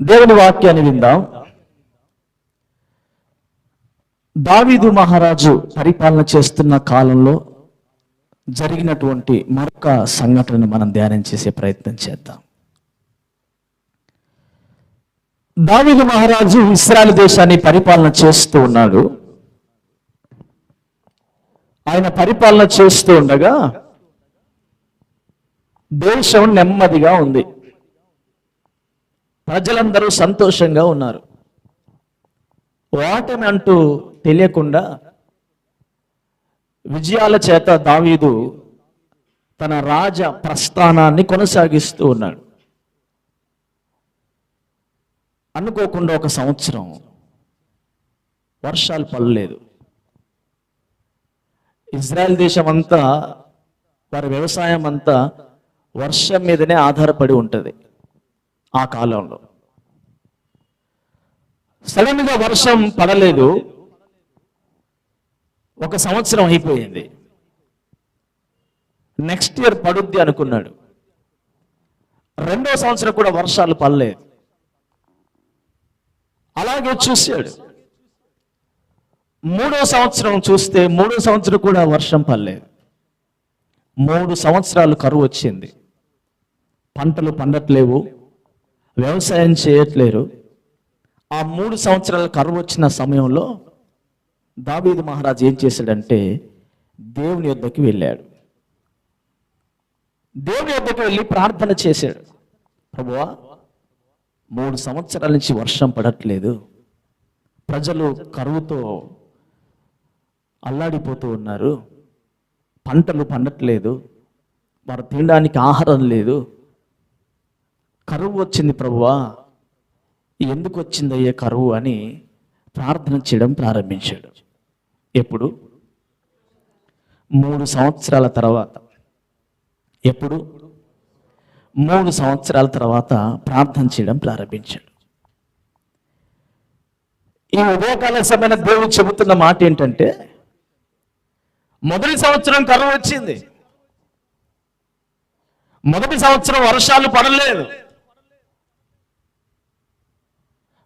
దేవుని వాక్యాన్ని విందాం. దావీదు మహారాజు పరిపాలన చేస్తున్న కాలంలో జరిగినటువంటి మరొక సంఘటనను మనం ధ్యానం చేసే ప్రయత్నం చేద్దాం. దావీదు మహారాజు ఇశ్రాయేలు దేశాన్ని పరిపాలన చేస్తూ ఉన్నాడు. ఆయన పరిపాలన చేస్తూ ఉండగా దేశం నెమ్మదిగా ఉంది. ప్రజలందరూ సంతోషంగా ఉన్నారు. ఓటమి అంటూ తెలియకుండా విజయాల చేత దావీదు తన రాజ ప్రస్థానాన్ని కొనసాగిస్తూ ఉన్నాడు. అనుకోకుండా ఒక సంవత్సరం వర్షాలు పడలేదు. ఇజ్రాయెల్ దేశం అంతా, వారి వ్యవసాయం అంతా వర్షం మీదనే ఆధారపడి ఉంటుంది. ఆ కాలంలో సడన్ గా వర్షం పడలేదు. ఒక సంవత్సరం అయిపోయింది. నెక్స్ట్ ఇయర్ పడుద్ది అనుకున్నాడు. రెండో సంవత్సరం కూడా వర్షాలు పడలేదు. అలాగే చూశాడు. మూడో సంవత్సరం చూస్తే మూడో సంవత్సరం కూడా వర్షం పడలేదు. 3 సంవత్సరాలు కరువు వచ్చింది. పంటలు పండట్లేవు, వ్యవసాయం చేయట్లేరు. ఆ 3 సంవత్సరాల కరువు వచ్చిన సమయంలో దావీదు మహారాజు ఏం చేశాడంటే దేవుని యొద్దకు వెళ్ళాడు. దేవుని యొద్దకు వెళ్ళి ప్రార్థన చేశాడు. ప్రభువా, 3 సంవత్సరాల నుంచి వర్షం పడట్లేదు, ప్రజలు కరువుతో అల్లాడిపోతూ ఉన్నారు, పంటలు పండట్లేదు, వారు తినడానికి ఆహారం లేదు, కరువు వచ్చింది ప్రభువా, ఎందుకు వచ్చిందయ్యే కరువు అని ప్రార్థన చేయడం ప్రారంభించాడు. ఎప్పుడు? 3 సంవత్సరాల తర్వాత. ఎప్పుడు? 3 సంవత్సరాల తర్వాత ప్రార్థన చేయడం ప్రారంభించాడు. ఈ ఉదయకాల సమయంలో దేవుడు చెబుతున్న మాట ఏంటంటే, మొదటి సంవత్సరం కరువు వచ్చింది, మొదటి సంవత్సరం వర్షాలు పడలేదు,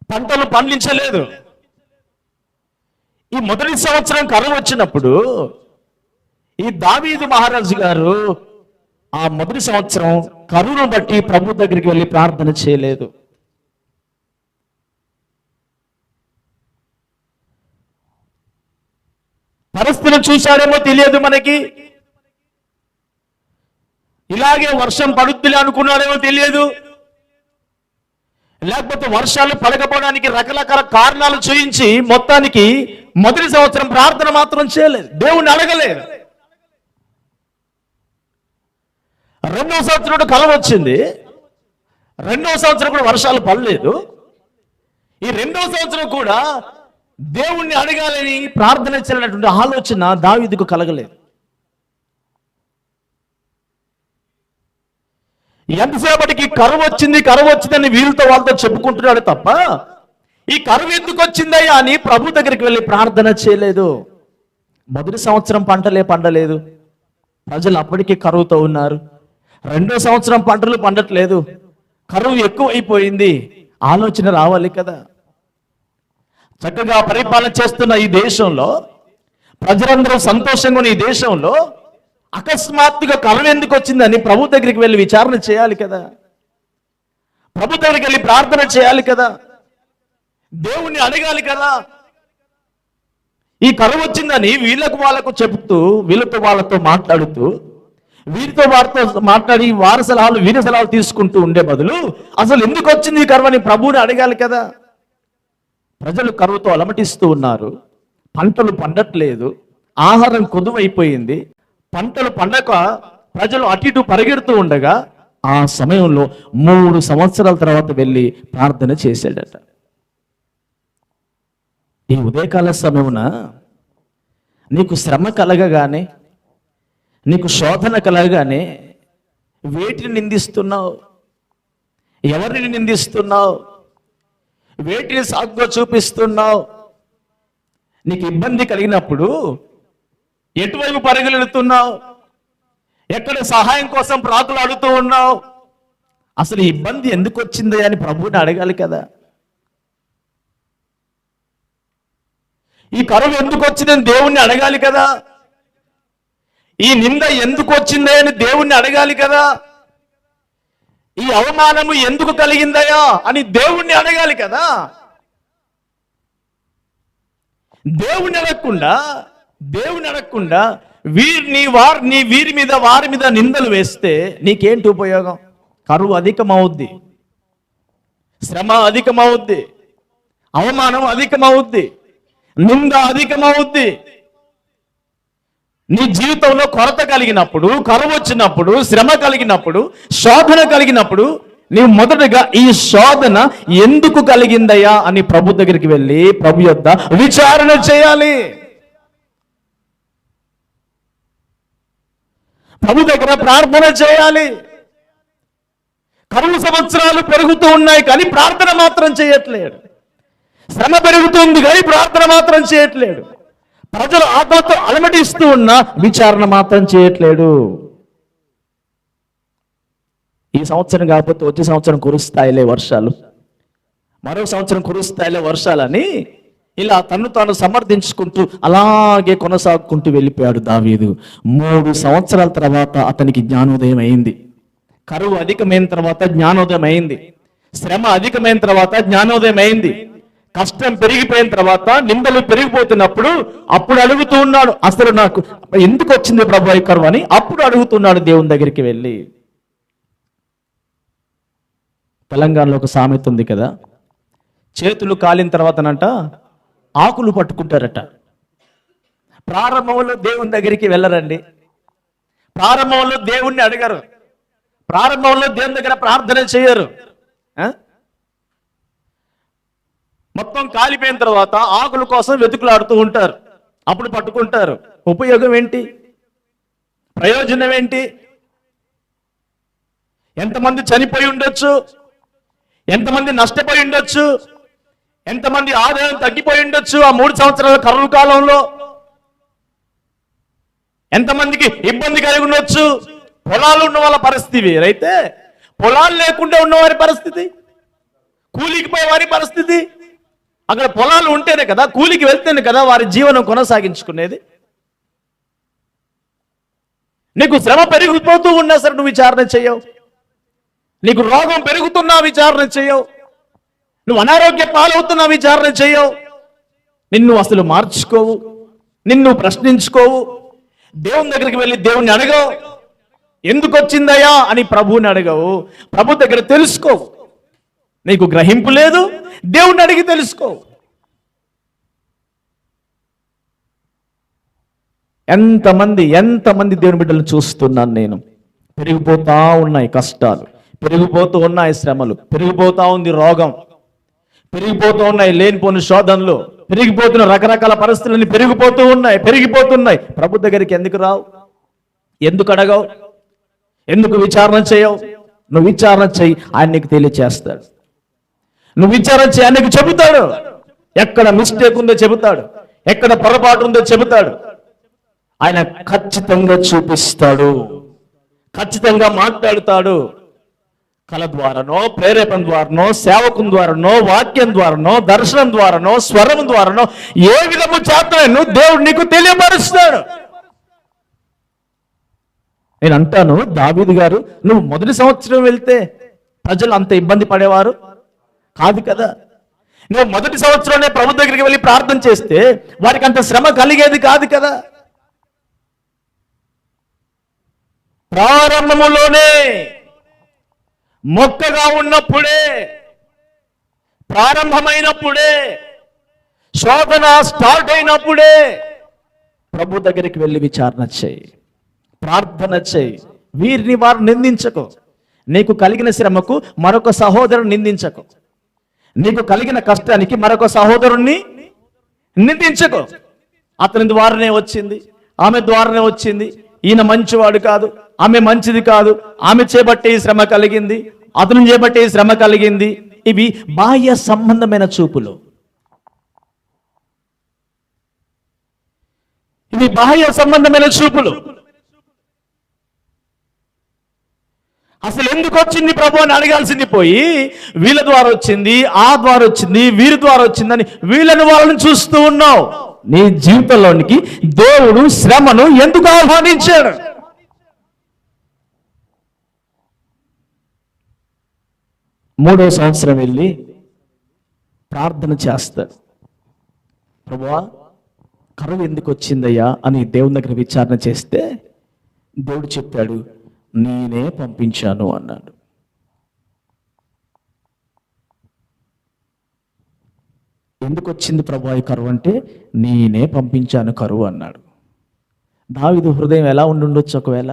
పంటలు పండించలేదు. ఈ మొదటి సంవత్సరం కరువు వచ్చినప్పుడు ఈ దావీదు మహారాజు గారు ఆ మొదటి సంవత్సరం కరువును బట్టి ప్రభు దగ్గరికి వెళ్ళి ప్రార్థన చేయలేదు. పరిస్థితిని చూశాడేమో తెలియదు మనకి. ఇలాగే వర్షం పడుద్దిలే అనుకున్నాడేమో తెలియదు. లేకపోతే వర్షాలు పడకపోవడానికి రకరకాల కారణాలు చూయించి మొత్తానికి మొదటి సంవత్సరం ప్రార్థన మాత్రం చేయలేదు, దేవుణ్ణి అడగలేదు. రెండవ సంవత్సరం కరువు వచ్చింది, రెండవ సంవత్సరం కూడా వర్షాలు పడలేదు. ఈ రెండవ సంవత్సరం కూడా దేవుణ్ణి అడగాలని ప్రార్థన చేయాలనేటువంటి ఆలోచన దావీదుకు కలగలేదు. ఎంతసేపటికి కరువు వచ్చిందని వీళ్ళతో వాళ్ళతో చెప్పుకుంటున్నాడు తప్ప ఈ కరువు ఎందుకు వచ్చిందయ్యా అని ప్రభు దగ్గరికి వెళ్ళి ప్రార్థన చేయలేదు. మొదటి సంవత్సరం పంటలే పండలేదు, ప్రజలు అప్పటికీ కరువుతో ఉన్నారు. రెండో సంవత్సరం పంటలు పండట్లేదు, కరువు ఎక్కువైపోయింది. ఆలోచన రావాలి కదా. చక్కగా పరిపాలన చేస్తున్న ఈ దేశంలో, ప్రజలందరూ సంతోషంగా ఉన్న ఈ దేశంలో అకస్మాత్తుగా కరువు ఎందుకు వచ్చిందని ప్రభు దగ్గరికి వెళ్ళి విచారణ చేయాలి కదా. ప్రభు దగ్గరికి వెళ్ళి ప్రార్థన చేయాలి కదా, దేవుణ్ణి అడగాలి కదా. ఈ కరువు వచ్చిందని వాళ్ళకు చెబుతూ, వీళ్ళతో వాళ్ళతో మాట్లాడుతూ, వీరితో వారితో మాట్లాడి వారి సలహాలు వీరి సలహాలు తీసుకుంటూ ఉండే బదులు అసలు ఎందుకు వచ్చింది ఈ కరువు అని ప్రభువుని అడగాలి కదా. ప్రజలు కరువుతో అలమటిస్తూ ఉన్నారు, పంటలు పండట్లేదు, ఆహారం కొదువైపోయింది, పంటలు పండక ప్రజలు అటు ఇటు పరిగెడుతూ ఉండగా ఆ సమయంలో 3 సంవత్సరాల తర్వాత వెళ్ళి ప్రార్థన చేశాడట. ఈ ఉదయకాల సమయమున నీకు శ్రమ కలగగానే, నీకు శోధన కలగానే వేటిని నిందిస్తున్నావు? ఎవరిని నిందిస్తున్నావు? వేటిని సాకుగా చూపిస్తున్నావు? నీకు ఇబ్బంది కలిగినప్పుడు ఎటువైపు పరుగులెడుతున్నావు? ఎక్కడ సహాయం కోసం ప్రాకులాడుతూ ఉన్నావు? అసలు ఈ ఇబ్బంది ఎందుకు వచ్చింది అని ప్రభువుని అడగాలి కదా. ఈ కరువు ఎందుకు వచ్చిందని దేవుణ్ణి అడగాలి కదా. ఈ నింద ఎందుకు వచ్చింది అని దేవుణ్ణి అడగాలి కదా. ఈ అవమానము ఎందుకు కలిగిందయా అని దేవుణ్ణి అడగాలి కదా. దేవుణ్ణి అడగకుండా వీరి మీద వారి మీద నిందలు వేస్తే నీకేంటి ఉపయోగం? కరువు అధికమవుద్ది, శ్రమ అధికమవుద్ది, అవమానం అధికమవుద్ది, నింద అధికమవుద్ది. నీ జీవితంలో కొరత కలిగినప్పుడు, కరువు వచ్చినప్పుడు, శ్రమ కలిగినప్పుడు, శోధన కలిగినప్పుడు నీవు మొదటగా ఈ శోధన ఎందుకు కలిగిందయ్యా అని ప్రభు దగ్గరికి వెళ్ళి ప్రభు యొద్ద విచారణ చేయాలి. ప్రభు దగ్గర ప్రార్థన చేయాలి. కరువు సంవత్సరాలు పెరుగుతూ ఉన్నాయి కానీ ప్రార్థన మాత్రం చేయట్లేడు. శ్రమ పెరుగుతుంది కానీ ప్రార్థన మాత్రం చేయట్లేడు. ప్రజలు ఆత్మతో అలమటిస్తూ ఉన్నా విచారణ మాత్రం చేయట్లేడు. ఈ సంవత్సరం కాకపోతే వచ్చే సంవత్సరం కురుస్తాయిలే వర్షాలు, మరో సంవత్సరం కురుస్తాయిలే వర్షాలని ఇలా తను తాను సమర్థించుకుంటూ అలాగే కొనసాగుకుంటూ వెళ్ళిపోయాడు దావీదు. 3 సంవత్సరాల తర్వాత అతనికి జ్ఞానోదయం అయింది. కరువు అధికమైన తర్వాత జ్ఞానోదయం అయింది. శ్రమ అధికమైన తర్వాత జ్ఞానోదయం అయింది. కష్టం పెరిగిపోయిన తర్వాత, నిందలు పెరిగిపోతున్నప్పుడు అప్పుడు అడుగుతూ ఉన్నాడు, అసలు నాకు ఎందుకు వచ్చింది ప్రభు ఈ కరువు అని అప్పుడు అడుగుతున్నాడు దేవుని దగ్గరికి వెళ్ళి. తెలంగాణలో ఒక సామెత ఉంది కదా, చేతులు కాలిన తర్వాతనంట ఆకులు పట్టుకుంటారట. ప్రారంభంలో దేవుని దగ్గరికి వెళ్ళరండి, ప్రారంభంలో దేవుణ్ణి అడగరు, ప్రారంభంలో దేవుని దగ్గర ప్రార్థన చేయరు. మొత్తం కాలిపోయిన తర్వాత ఆకుల కోసం వెతుకులాడుతూ ఉంటారు, అప్పుడు పట్టుకుంటారు. ఉపయోగం ఏంటి? ప్రయోజనం ఏంటి? ఎంతమంది చనిపోయి ఉండొచ్చు, ఎంతమంది నష్టపోయి ఉండొచ్చు, ఎంతమంది ఆదాయం తగ్గిపోయి ఉండొచ్చు ఆ 3 సంవత్సరాల కరువు కాలంలో. ఎంతమందికి ఇబ్బంది కలిగి ఉండొచ్చు. పొలాలు ఉన్న వాళ్ళ పరిస్థితి వేరైతే, పొలాలు లేకుండా ఉన్నవారి పరిస్థితి, కూలికి పోయే వారి పరిస్థితి. అక్కడ పొలాలు ఉంటేనే కదా, కూలికి వెళ్తేనే కదా వారి జీవనం కొనసాగించుకునేది. నీకు శ్రమ పెరిగిపోతూ ఉన్నా సరే నువ్వు విచారణ చేయవు. నీకు రోగం పెరుగుతున్నా విచారణ చేయవు. నువ్వు అనారోగ్య పాలవుతున్నా విచారణ చేయవు. నిన్ను అసలు మార్చుకోవు, నిన్ను ప్రశ్నించుకోవు. దేవుని దగ్గరికి వెళ్ళి దేవుణ్ణి అడగవు, ఎందుకు వచ్చిందయ్యా అని ప్రభువుని అడగవు. ప్రభు దగ్గర తెలుసుకోవు. నీకు గ్రహింపు లేదు, దేవుణ్ణి అడిగి తెలుసుకో. ఎంతమంది దేవుని బిడ్డలను చూస్తున్నాను నేను. పెరిగిపోతా ఉన్నాయి కష్టాలు, పెరిగిపోతూ ఉన్నాయి శ్రమలు, పెరిగిపోతా ఉంది రోగం, పెరిగిపోతూ ఉన్నాయి లేనిపోని శోధనలు, పెరిగిపోతున్న రకరకాల పరిస్థితులన్నీ పెరిగిపోతున్నాయి. ప్రభు దగ్గరికి ఎందుకు రావు? ఎందుకు అడగవు? ఎందుకు విచారణ చేయవు? నువ్వు విచారణ చేయి, ఆయన నీకు తెలియచేస్తాడు. నువ్వు విచారణ చేయి, ఆయన నీకు చెబుతాడు. ఎక్కడ మిస్టేక్ ఉందో చెబుతాడు, ఎక్కడ పొరపాటు ఉందో చెబుతాడు. ఆయన ఖచ్చితంగా చూపిస్తాడు, ఖచ్చితంగా మాట్లాడుతాడు. కళ ద్వారానో, ప్రేరేపణ ద్వారానో, సేవకం ద్వారానో, వాక్యం ద్వారానో, దర్శనం ద్వారానో, స్వరం ద్వారానో, ఏ విధము చేతనో దేవుడు నీకు తెలియపరుస్తాడు. నేను అంటాను, దావీదు గారు నువ్వు మొదటి సంవత్సరం వెళ్తే ప్రజలు అంత ఇబ్బంది పడేవారు కాదు కదా. నువ్వు మొదటి సంవత్సరంలో ప్రభు దగ్గరికి వెళ్ళి ప్రార్థన చేస్తే వారికి అంత శ్రమ కలిగేది కాదు కదా. ప్రారంభములోనే మొక్కగా ఉన్నప్పుడే, ప్రారంభమైనప్పుడే, శోధన స్టార్ట్ అయినప్పుడే ప్రభు దగ్గరికి వెళ్ళి విచారణ చేయి, ప్రార్థన చేయి. వీరిని వారు నిందించకు. నీకు కలిగిన శ్రమకు మరొక సహోదరుని నిందించకు. నీకు కలిగిన కష్టానికి మరొక సహోదరుణ్ణి నిందించకు. అతని ద్వారానే వచ్చింది, ఆమె ద్వారానే వచ్చింది, ఈయన మంచివాడు కాదు, ఆమె మంచిది కాదు, ఆమె చేపట్టే ఈ శ్రమ కలిగింది, అతను చేపట్టే ఈ శ్రమ కలిగింది. ఇవి బాహ్య సంబంధమైన చూపులు. ఇవి బాహ్య సంబంధమైన చూపులు. అసలు ఎందుకు వచ్చింది ప్రభు అని అడగాల్సింది పోయి, వీళ్ళ ద్వారా వచ్చింది, ఆ ద్వారా వచ్చింది, వీరి ద్వారా వచ్చిందని వీళ్ళని వాళ్ళని చూస్తూ ఉన్నావు. నీ జీవితంలోనికి దేవుడు శ్రమను ఎందుకు ఆహ్వానించాడు? మూడో సంవత్సరం వెళ్ళి ప్రార్థన చేస్తాడు. ప్రభువా, కరువు ఎందుకు వచ్చిందయ్యా అని దేవుని దగ్గర విచారణ చేస్తే దేవుడు చెప్పాడు, నేనే పంపించాను అన్నాడు. ఎందుకు వచ్చింది ప్రభువా ఈ కరువు అంటే, నేనే పంపించాను కరువు అన్నాడు. దావీదు హృదయం ఎలా ఉండుండొచ్చు ఒకవేళ?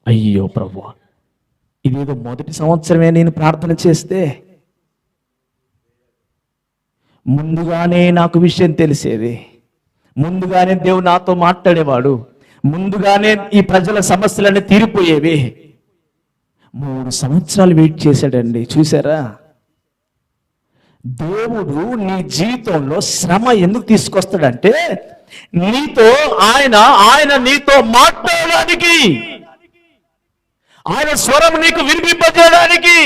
అయ్యో ప్రభువా, ఇదేదో మొదటి సంవత్సరమే నేను ప్రార్థన చేస్తే, ముందుగానే నాకు విషయం తెలిసేది, ముందుగానే దేవుడు నాతో మాట్లాడేవాడు, ముందుగానే ఈ ప్రజల సమస్యలన్నీ తీరిపోయేవి. 3 సంవత్సరాలు వెయిట్ చేశాడండి. చూసారా? దేవుడు నీ జీవితంలో శ్రమ ఎందుకు తీసుకొస్తాడంటే, ఆయన నీతో మాట్లాడడానికి, ఆయన స్వరం నీకు వినిపింపజేయడానికి.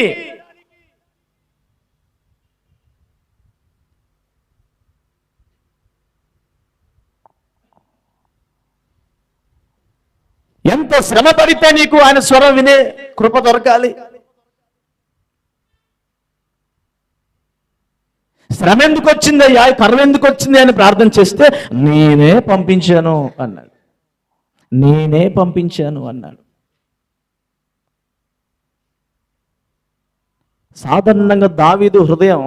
ఎంత శ్రమ పడితే నీకు ఆయన స్వరం వినే కృప దొరకాలి. శ్రమ ఎందుకు వచ్చిందయ్యా, కరువు ఎందుకు వచ్చింది అని ప్రార్థన చేస్తే, నేనే పంపించాను అన్నాడు. నేనే పంపించాను అన్నాడు. సాధారణంగా దావీదు హృదయం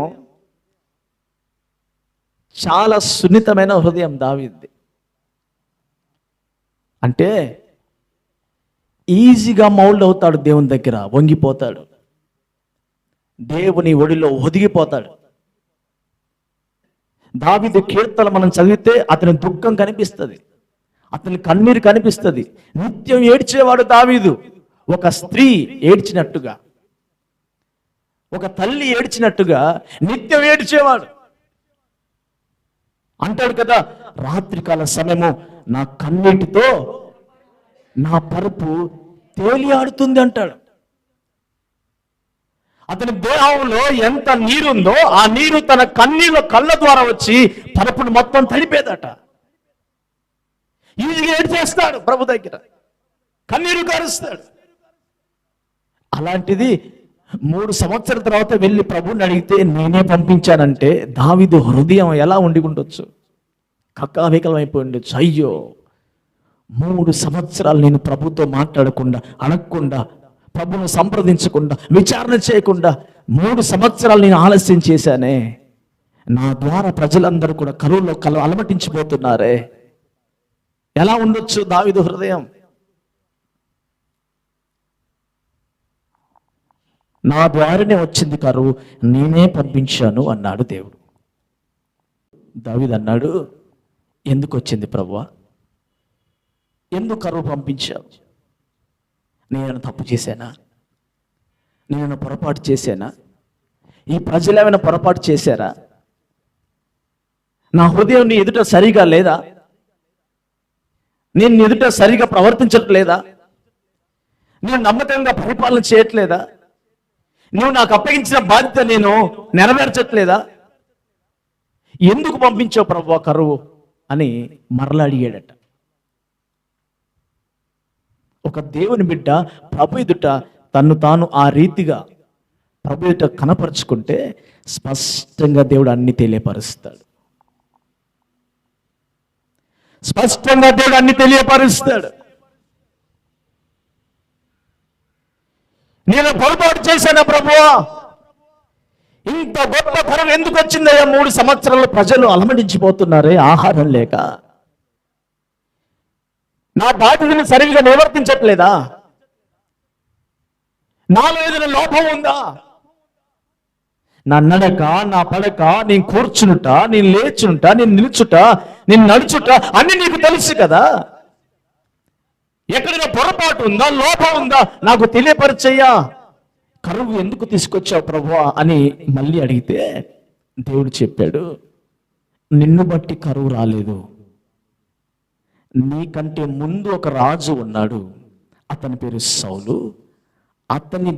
చాలా సున్నితమైన హృదయం దావీదుది. అంటే ఈజీగా మౌల్డ్ అవుతాడు, దేవుని దగ్గర వంగిపోతాడు, దేవుని ఒడిలో ఒదిగిపోతాడు. దావీదు కీర్తన మనం చదివితే అతని దుఃఖం కనిపిస్తుంది, అతని కన్నీరు కనిపిస్తుంది. నిత్యం ఏడ్చేవాడు దావీదు. ఒక స్త్రీ ఏడ్చినట్టుగా, ఒక తల్లి ఏడ్చినట్టుగా నిత్యం ఏడ్చేవాడు. అంటాడు కదా, రాత్రికాల సమయము నా కన్నీటితో నా పరుపు తేలియాడుతుంది అంటాడు. అతని దేహంలో ఎంత నీరుందో ఆ నీరు తన కళ్ళ ద్వారా వచ్చి పరుపును మొత్తం తడిపేదట. ఈజీగా ఏడ్చేస్తాడు ప్రభు దగ్గర, కన్నీరు కారుస్తాడు. అలాంటిది 3 సంవత్సరాల తర్వాత వెళ్ళి ప్రభుని అడిగితే నేనే పంపించానంటే దావీదు హృదయం ఎలా ఉండి ఉండొచ్చు? కక్కావికలం అయిపోయి ఉండొచ్చు. అయ్యో, 3 సంవత్సరాలు నేను ప్రభుతో మాట్లాడకుండా, అడగకుండా, ప్రభును సంప్రదించకుండా, విచారణ చేయకుండా 3 సంవత్సరాలు నేను ఆలస్యం చేశానే. నా ద్వారా ప్రజలందరూ కూడా కరువులో అలమటించిపోతున్నారే. ఎలా ఉండొచ్చు దావీదు హృదయం? నా ద్వారానే వచ్చింది కరువు, నేనే పంపించాను అన్నాడు దేవుడు. దావీదు అన్నాడు, ఎందుకు వచ్చింది ప్రభువా? ఎందుకు కరువు పంపించావు? నేను తప్పు చేశానా? నేను పొరపాటు చేశానా? ఈ ప్రజలు ఏమైనా పొరపాటు చేశారా? నా హృదయం నీ ఎదుట సరిగా లేదా? నేను నీ ఎదుట సరిగా ప్రవర్తించట్లేదా? నేను నమ్మకంగా పరిపాలన చేయట్లేదా? నువ్వు నాకు అప్పగించిన బాధ్యత నేను నెరవేర్చట్లేదా? ఎందుకు పంపించావు ప్రభువా కరువు అని మరలా అడిగాడట. ఒక దేవుని బిడ్డ ప్రభు ఎదుట తన్ను తాను ఆ రీతిగా ప్రభు ఎదుట కనపరుచుకుంటే స్పష్టంగా దేవుడు అన్ని తెలియపరుస్తాడు. స్పష్టంగా దేవుడు అన్ని తెలియపరుస్తాడు. నేను పొరపాటు చేశానా ప్రభువా? ఇంత గొప్ప కరువు ఎందుకు వచ్చిందయ్యా? 3 సంవత్సరాలు ప్రజలు అలమటించిపోతున్నారే ఆహారం లేక. నా బాధ్యతను సరిగ్గా నిర్వర్తించట్లేదా? నాలో ఏదైనా లోపం ఉందా? నా నడక, నా పడక, నేను కూర్చునుట, నేను లేచునుట, నేను నిలుచుట నేను నడుచుట అన్ని నీకు తెలుసు కదా. ఎక్కడైనా పొరపాటు ఉందా, లోపం ఉందా నాకు తెలియపరిచయ్యా. కరువు ఎందుకు తీసుకొచ్చావు ప్రభువా అని మళ్ళీ అడిగితే దేవుడు చెప్పాడు, నిన్ను బట్టి కరువు రాలేదు, నీకంటే ముందు ఒక రాజు ఉన్నాడు, అతని పేరు సౌలు, అతన్ని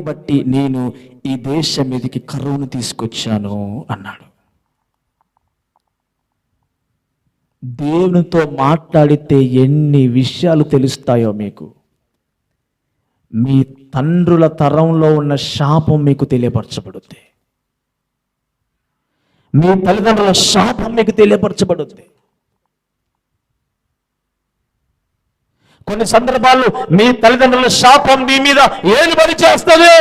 బట్టి నేను ఈ దేశం మీదకి కరువును తీసుకొచ్చాను అన్నాడు. దేవునితో మాట్లాడితే ఎన్ని విషయాలు తెలుస్తాయో మీకు. మీ తండ్రుల తరంలో ఉన్న శాపం మీకు తెలియపరచబడుద్ది, మీ తల్లిదండ్రుల శాపం మీకు తెలియపరచబడుద్ది. కొన్ని సందర్భాల్లో మీ తల్లిదండ్రుల శాపం మీ మీద ఏలుబడి చేస్తుంది.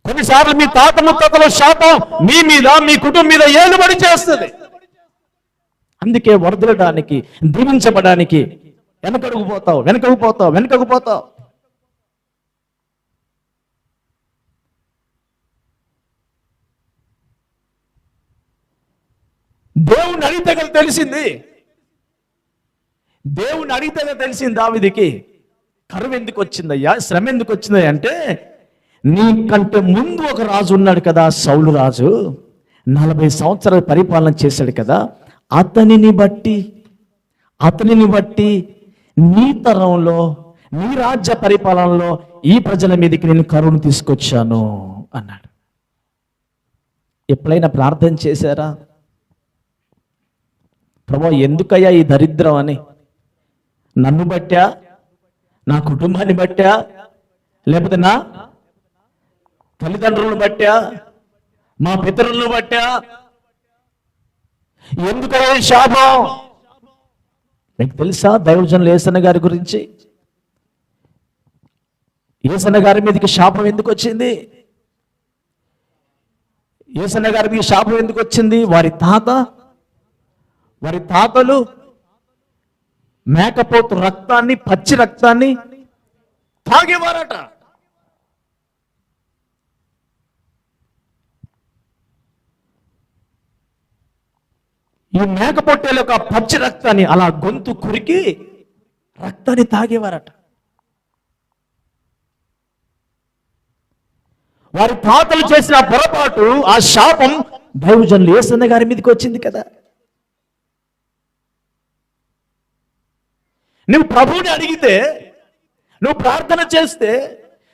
కొన్నిసార్లు మీ తాత ముత్తాతల శాపం మీ మీద, మీ కుటుంబం మీద ఏలుబడి చేస్తుంది. అందుకే వర్ధిల్లడానికి, దీవించబడానికి వెనకకు పోతావు. దేవుని అడిగితే తెలిసింది దావీదుకి కరువు ఎందుకు వచ్చిందయ్యా, శ్రమ ఎందుకు వచ్చిందయ్యా అంటే, నీకంటే ముందు ఒక రాజు ఉన్నాడు కదా, సౌలు రాజు 40 సంవత్సరాలు పరిపాలన చేశాడు కదా, అతనిని బట్టి నీ తరంలో, నీ రాజ్య పరిపాలనలో ఈ ప్రజల మీదకి నేను కరువును తీసుకొచ్చాను అన్నాడు. ఎప్పుడైనా ప్రార్థన చేశారా, ప్రభువా ఎందుకయ్యా ఈ దరిద్రం అని? నన్ను బట్టా, నా కుటుంబాన్ని బట్టా, లేకపోతే నా తల్లిదండ్రులను బట్టా, మా పితరులను బట్టా, ఎందుకయ్యా ఈ శాపం? మీకు తెలుసా దైవజనులు యేసన్న గారి గురించి? యేసన్న గారి మీదకి శాపం ఎందుకు వచ్చింది? యేసన్న గారి మీదకి శాపం ఎందుకు వచ్చింది? వారి తాతలు మేకపోతు రక్తాన్ని, పచ్చి రక్తాన్ని తాగేవారట. ఈ మేకపోటేల యొక్క పచ్చి రక్తాన్ని అలా గొంతు కురికి రక్తాన్ని తాగేవారట. వారి తాతలు చేసిన పొరపాటు, ఆ శాపం దైవజనులు యేసన్న గారి మీదకి వచ్చింది కదా. నువ్వు ప్రభువుని అడిగితే, నువ్వు ప్రార్థన చేస్తే,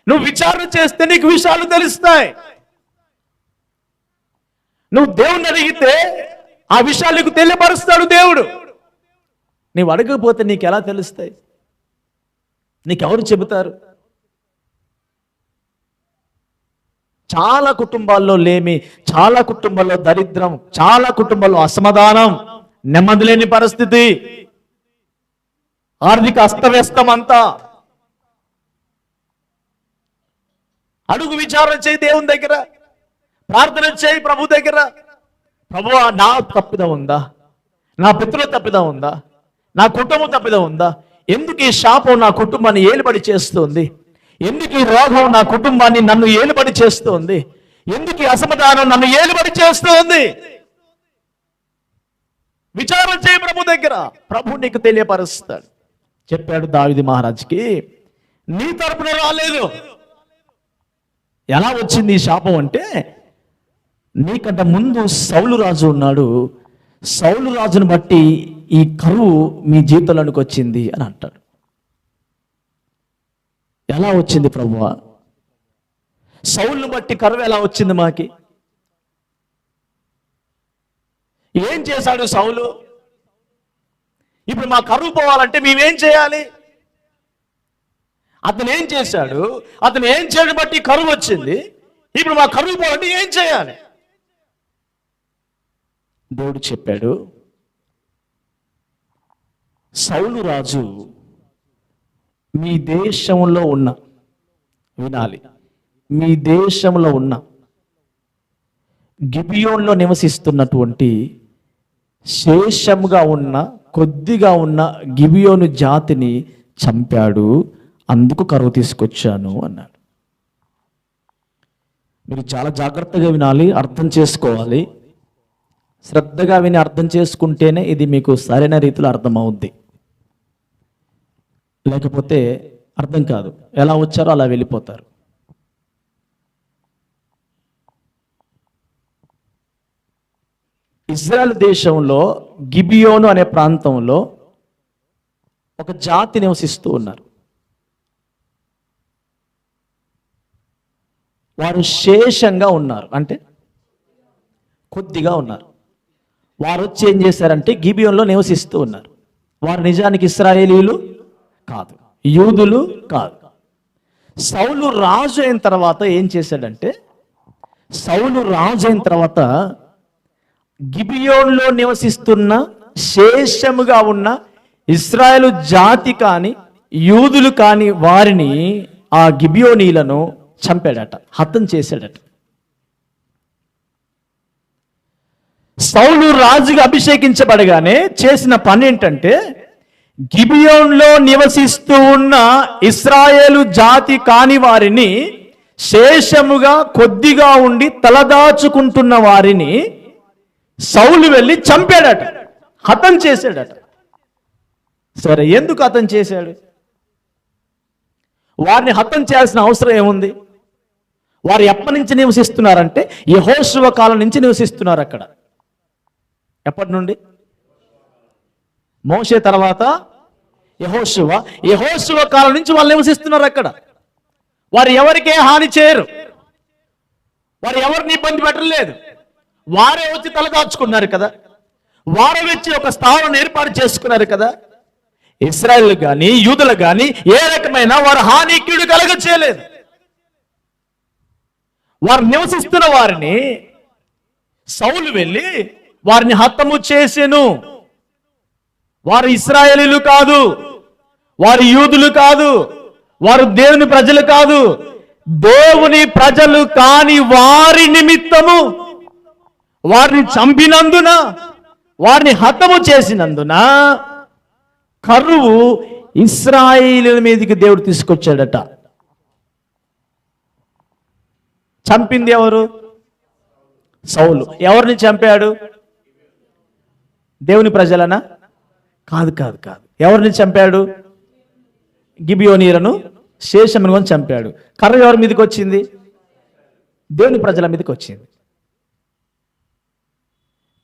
నువ్వు విచారణ చేస్తే నీకు విషయాలు తెలుస్తాయి. నువ్వు దేవుణ్ణి అడిగితే ఆ విషయాలు నీకు తెలియపరుస్తాడు దేవుడు. నీవు అడగకపోతే నీకు ఎలా తెలుస్తాయి? నీకెవరు చెబుతారు? చాలా కుటుంబాల్లో లేమి, చాలా కుటుంబాల్లో దరిద్రం, చాలా కుటుంబాల్లో అసమాధానం, నెమ్మది లేని పరిస్థితి, ఆర్థిక అస్తవ్యస్తం అంతా. అడుగు విచారణ చేయి దేవుని దగ్గర, ప్రార్థన చేయి ప్రభు దగ్గర. ప్రభువా నా తప్పిదం ఉందా, నా పితరుల తప్పిదం ఉందా, నా కుటుంబం తప్పిదం ఉందా? ఎందుకు ఈ శాపం నా కుటుంబాన్ని ఏలుబడి చేస్తుంది? ఎందుకు ఈ రోగం నా కుటుంబాన్ని, నన్ను ఏలుబడి చేస్తుంది? ఎందుకు ఈ అసమాధానం నన్ను ఏలుబడి చేస్తుంది? విచారణ చేయి ప్రభు దగ్గర, ప్రభు నీకు తెలియపరుస్తాడు. చెప్పాడు దావీదు మహారాజుకి, నీ తరపున రాలేదు. ఎలా వచ్చింది ఈ శాపం అంటే, నీకంటే ముందు సౌలు రాజు ఉన్నాడు, సౌలు రాజును బట్టి ఈ కరువు మీ జీవితంలోనికి వచ్చింది అని అంటాడు. ఎలా వచ్చింది ప్రభువా? సౌలును బట్టి కరువు ఎలా వచ్చింది మాకి? ఏం చేశాడు సౌలు? ఇప్పుడు మా కరువు పోవాలంటే మేమేం చేయాలి? అతను ఏం చేశాడు? అతను ఏం చేయడం బట్టి కరువు వచ్చింది. ఇప్పుడు మా కరువు పోవాలంటే ఏం చేయాలి? దేవుడు చెప్పాడు, సౌలు రాజు మీ దేశంలో ఉన్న, వినాలి, మీ దేశంలో ఉన్న గిబియోన్లో నివసిస్తున్నటువంటి శేషముగా ఉన్న, కొద్దిగా ఉన్న గిబియోను జాతిని చంపాడు, అందుకు కరువు తీసుకొచ్చాను అన్నాడు. మీరు చాలా జాగ్రత్తగా వినాలి, అర్థం చేసుకోవాలి. శ్రద్ధగా విని అర్థం చేసుకుంటేనే ఇది మీకు సరైన రీతిలో అర్థమవుద్ది. లేకపోతే అర్థం కాదు, ఎలా వచ్చారో అలా వెళ్ళిపోతారు. ఇజ్రాయెల్ దేశంలో గిబియోను అనే ప్రాంతంలో ఒక జాతి నివసిస్తూ ఉన్నారు. వారు శేషంగా ఉన్నారు, అంటే కొద్దిగా ఉన్నారు. వారు వచ్చి ఏం చేశారంటే గిబియోన్లో నివసిస్తూ ఉన్నారు. వారు నిజానికి ఇశ్రాయేలీలు కాదు, యూదులు కాదు. సౌలు రాజు అయిన తర్వాత ఏం చేశాడంటే, సౌలు రాజు అయిన తర్వాత గిబియోన్లో నివసిస్తున్న శేషముగా ఉన్న ఇశ్రాయేలు జాతి కాని యూదులు కాని వారిని, ఆ గిబియోనీలను చంపాడట, హతం చేశాడట. సౌలు రాజుగా అభిషేకించబడగానే చేసిన పని ఏంటంటే, గిబియోన్లో నివసిస్తూ ఉన్న ఇశ్రాయేలు జాతి కాని వారిని, శేషముగా కొద్దిగా ఉండి తలదాచుకుంటున్న వారిని సౌలు వెళ్ళి చంపాడట, హతం చేశాడట. సరే, ఎందుకు హతం చేశాడు? వారిని హతం చేయాల్సిన అవసరం ఏముంది? వారు ఎప్పటి నుంచి నివసిస్తున్నారంటే యెహోషువ కాలం నుంచి నివసిస్తున్నారు అక్కడ. ఎప్పటి నుండి? మోషే తర్వాత యెహోషువ కాలం నుంచి వాళ్ళు నివసిస్తున్నారు అక్కడ. వారు ఎవరికే హాని చేయరు, వారు ఎవరిని ఇబ్బంది పెట్టలేదు. వారే వచ్చి తలదాచుకున్నారు కదా, వారే వచ్చి ఒక స్థావరం ఏర్పాటు చేసుకున్నారు కదా. ఇశ్రాయేలు కానీ యూదులు కానీ ఏ రకమైన వారు హాని కీడు కలగ చేయలేదు. వారు నివసిస్తున్న వారిని సౌలు వెళ్ళి వారిని హతము చేసెను. వారు ఇశ్రాయేలీలు కాదు, వారు యూదులు కాదు, వారు దేవుని ప్రజలు కాదు. దేవుని ప్రజలు కాని వారి నిమిత్తము వారిని చంపినందున, వారిని హతము చేసినందున కరువు ఇశ్రాయేలీయుల మీదకి దేవుడు తీసుకొచ్చాడట. చంపింది ఎవరు? సౌలు. ఎవరిని చంపాడు? దేవుని ప్రజలనా? కాదు కాదు కాదు. ఎవరిని చంపాడు? గిబియోనీలను, శేషమును చంపాడు. కర్ర ఎవరి మీదకి వచ్చింది? దేవుని ప్రజల మీదకి వచ్చింది.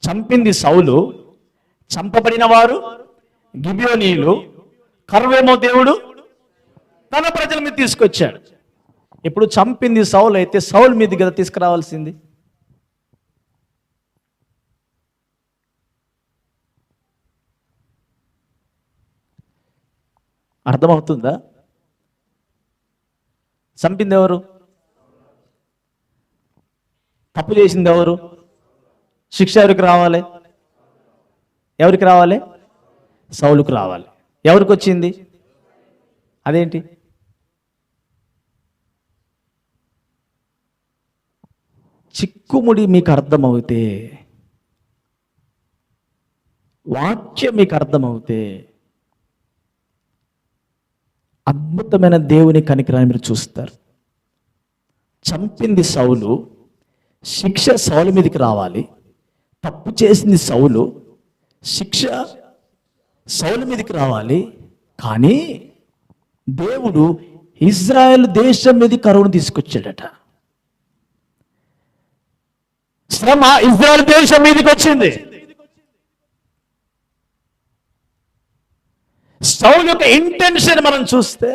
చంపింది సౌలు, చంపబడిన వారు గిబియోనీయులు. కర్రేమో దేవుడు తన ప్రజల మీద తీసుకొచ్చాడు. ఇప్పుడు చంపింది సౌలు అయితే సౌలు మీద కదా తీసుకురావాల్సింది. అర్థమవుతుందా? చంపింది ఎవరు? తప్పు చేసింది ఎవరు? శిక్ష ఎవరికి రావాలి? ఎవరికి రావాలి? సౌలుకు రావాలి. ఎవరికి వచ్చింది? అదేంటి? చిక్కుముడి మీకు అర్థమవుతే, వాక్యం మీకు అర్థమవుతే అద్భుతమైన దేవుని కనికరాన్ని మీరు చూస్తారు. చంపింది సౌలు, శిక్ష సౌలు మీదకి రావాలి. తప్పు చేసింది సౌలు, శిక్ష సౌలు మీదకి రావాలి. కానీ దేవుడు ఇజ్రాయెల్ దేశం మీద కరువును తీసుకొచ్చాడట. శ్రమ ఇజ్రాయెల్ దేశం మీదకి వచ్చింది. సౌలు యొక్క ఇంటెన్షన్ మనం చూస్తే,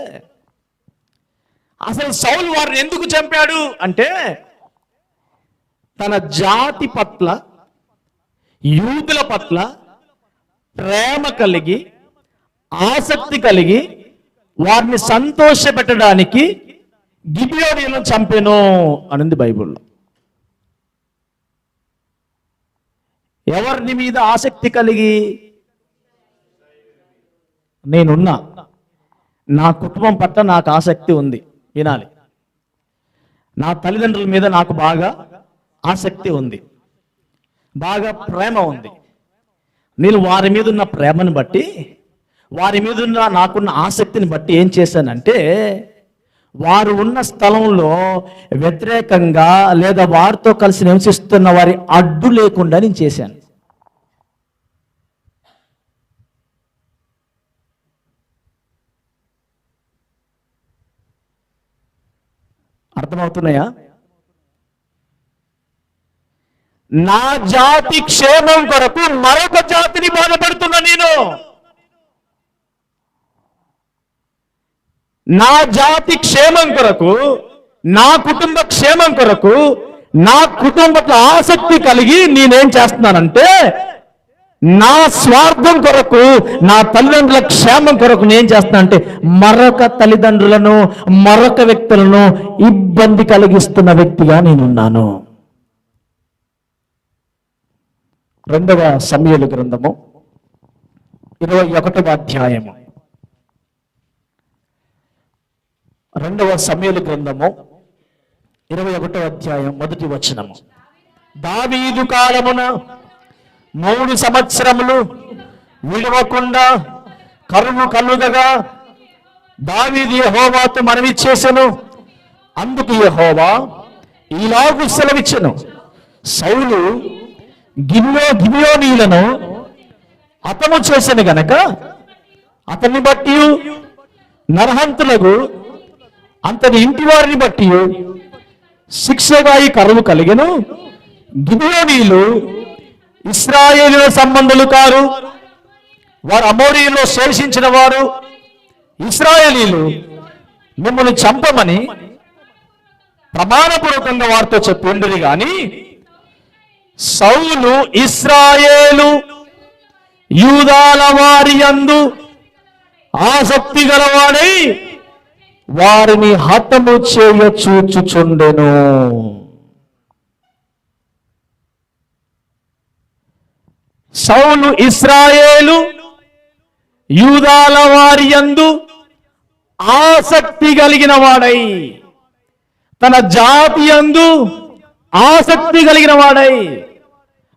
అసలు సౌలు వారిని ఎందుకు చంపాడు అంటే, తన జాతి పట్ల, యూదుల పట్ల ప్రేమ కలిగి, ఆసక్తి కలిగి, వారిని సంతోషపెట్టడానికి గిబియోనీయులను చంపెను అనింది బైబిల్లో. ఎవరిని మీద ఆసక్తి కలిగి? నేనున్నా, నా కుటుంబం పట్ల నాకు ఆసక్తి ఉంది, వినాలి. నా తల్లిదండ్రుల మీద నాకు బాగా ఆసక్తి ఉంది, బాగా ప్రేమ ఉంది. నేను వారి మీద ఉన్న ప్రేమను బట్టి, వారి మీద ఉన్న నాకున్న ఆసక్తిని బట్టి ఏం చేశానంటే, వారు ఉన్న స్థలంలో వ్యతిరేకంగా లేదా వారితో కలిసి నివసిస్తున్న వారి అడ్డు లేకుండా నేను చేశాను. అర్థమవుతున్నాయా? నా జాతి క్షేమం కొరకు మరొక జాతిని బాధపడుతున్నా నేను. నా జాతి క్షేమం కొరకు, నా కుటుంబ క్షేమం కొరకు, నా కుటుంబ ఆసక్తి కలిగి నేనేం చేస్తున్నానంటే, నా స్వార్థం కొరకు, నా తల్లిదండ్రుల క్షేమం కొరకు నేను చేస్తున్నా అంటే మరొక తల్లిదండ్రులను, మరొక వ్యక్తులను ఇబ్బంది కలిగిస్తున్న వ్యక్తిగా నేనున్నాను. 2వ సమూయేలు గ్రంథము 21వ అధ్యాయము. 2వ సమూయేలు గ్రంథము 21వ అధ్యాయం 1వ వచనము. దావీదు కాలమున 3 సంవత్సరములు విడవకుండా కరువు కలుగగా దావీదు యెహోవాతో మనవి చేసెను. అందుకు యెహోవా ఇలాగు సెలవిచ్చెను, సౌలు గిబియోనీయులను హతము చేసెను గనక అతన్ని బట్టి నరహంతులకు అతని ఇంటి వారిని బట్టి శిక్షగా ఈ కరువు కలిగెను. గిబియోనీయులు ఇశ్రాయేలు సంబంధులు కారు, వారు అమోరీలో శేషించిన వారు. ఇశ్రాయేలీలు మిమ్మల్ని చంపమని ప్రమాణపూర్వకంగా వారితో చెప్పిండ్రు గాని సౌలు ఇశ్రాయేలు యూదాల వారి యందు ఆసక్తి గలవాడై వారిని హతము చేయ చూచుచుండెను. సౌలు ఇశ్రాయేలు యూదాల వారి యందు ఆసక్తి కలిగిన వాడై, తన జాతి యందు ఆసక్తి కలిగిన వాడై,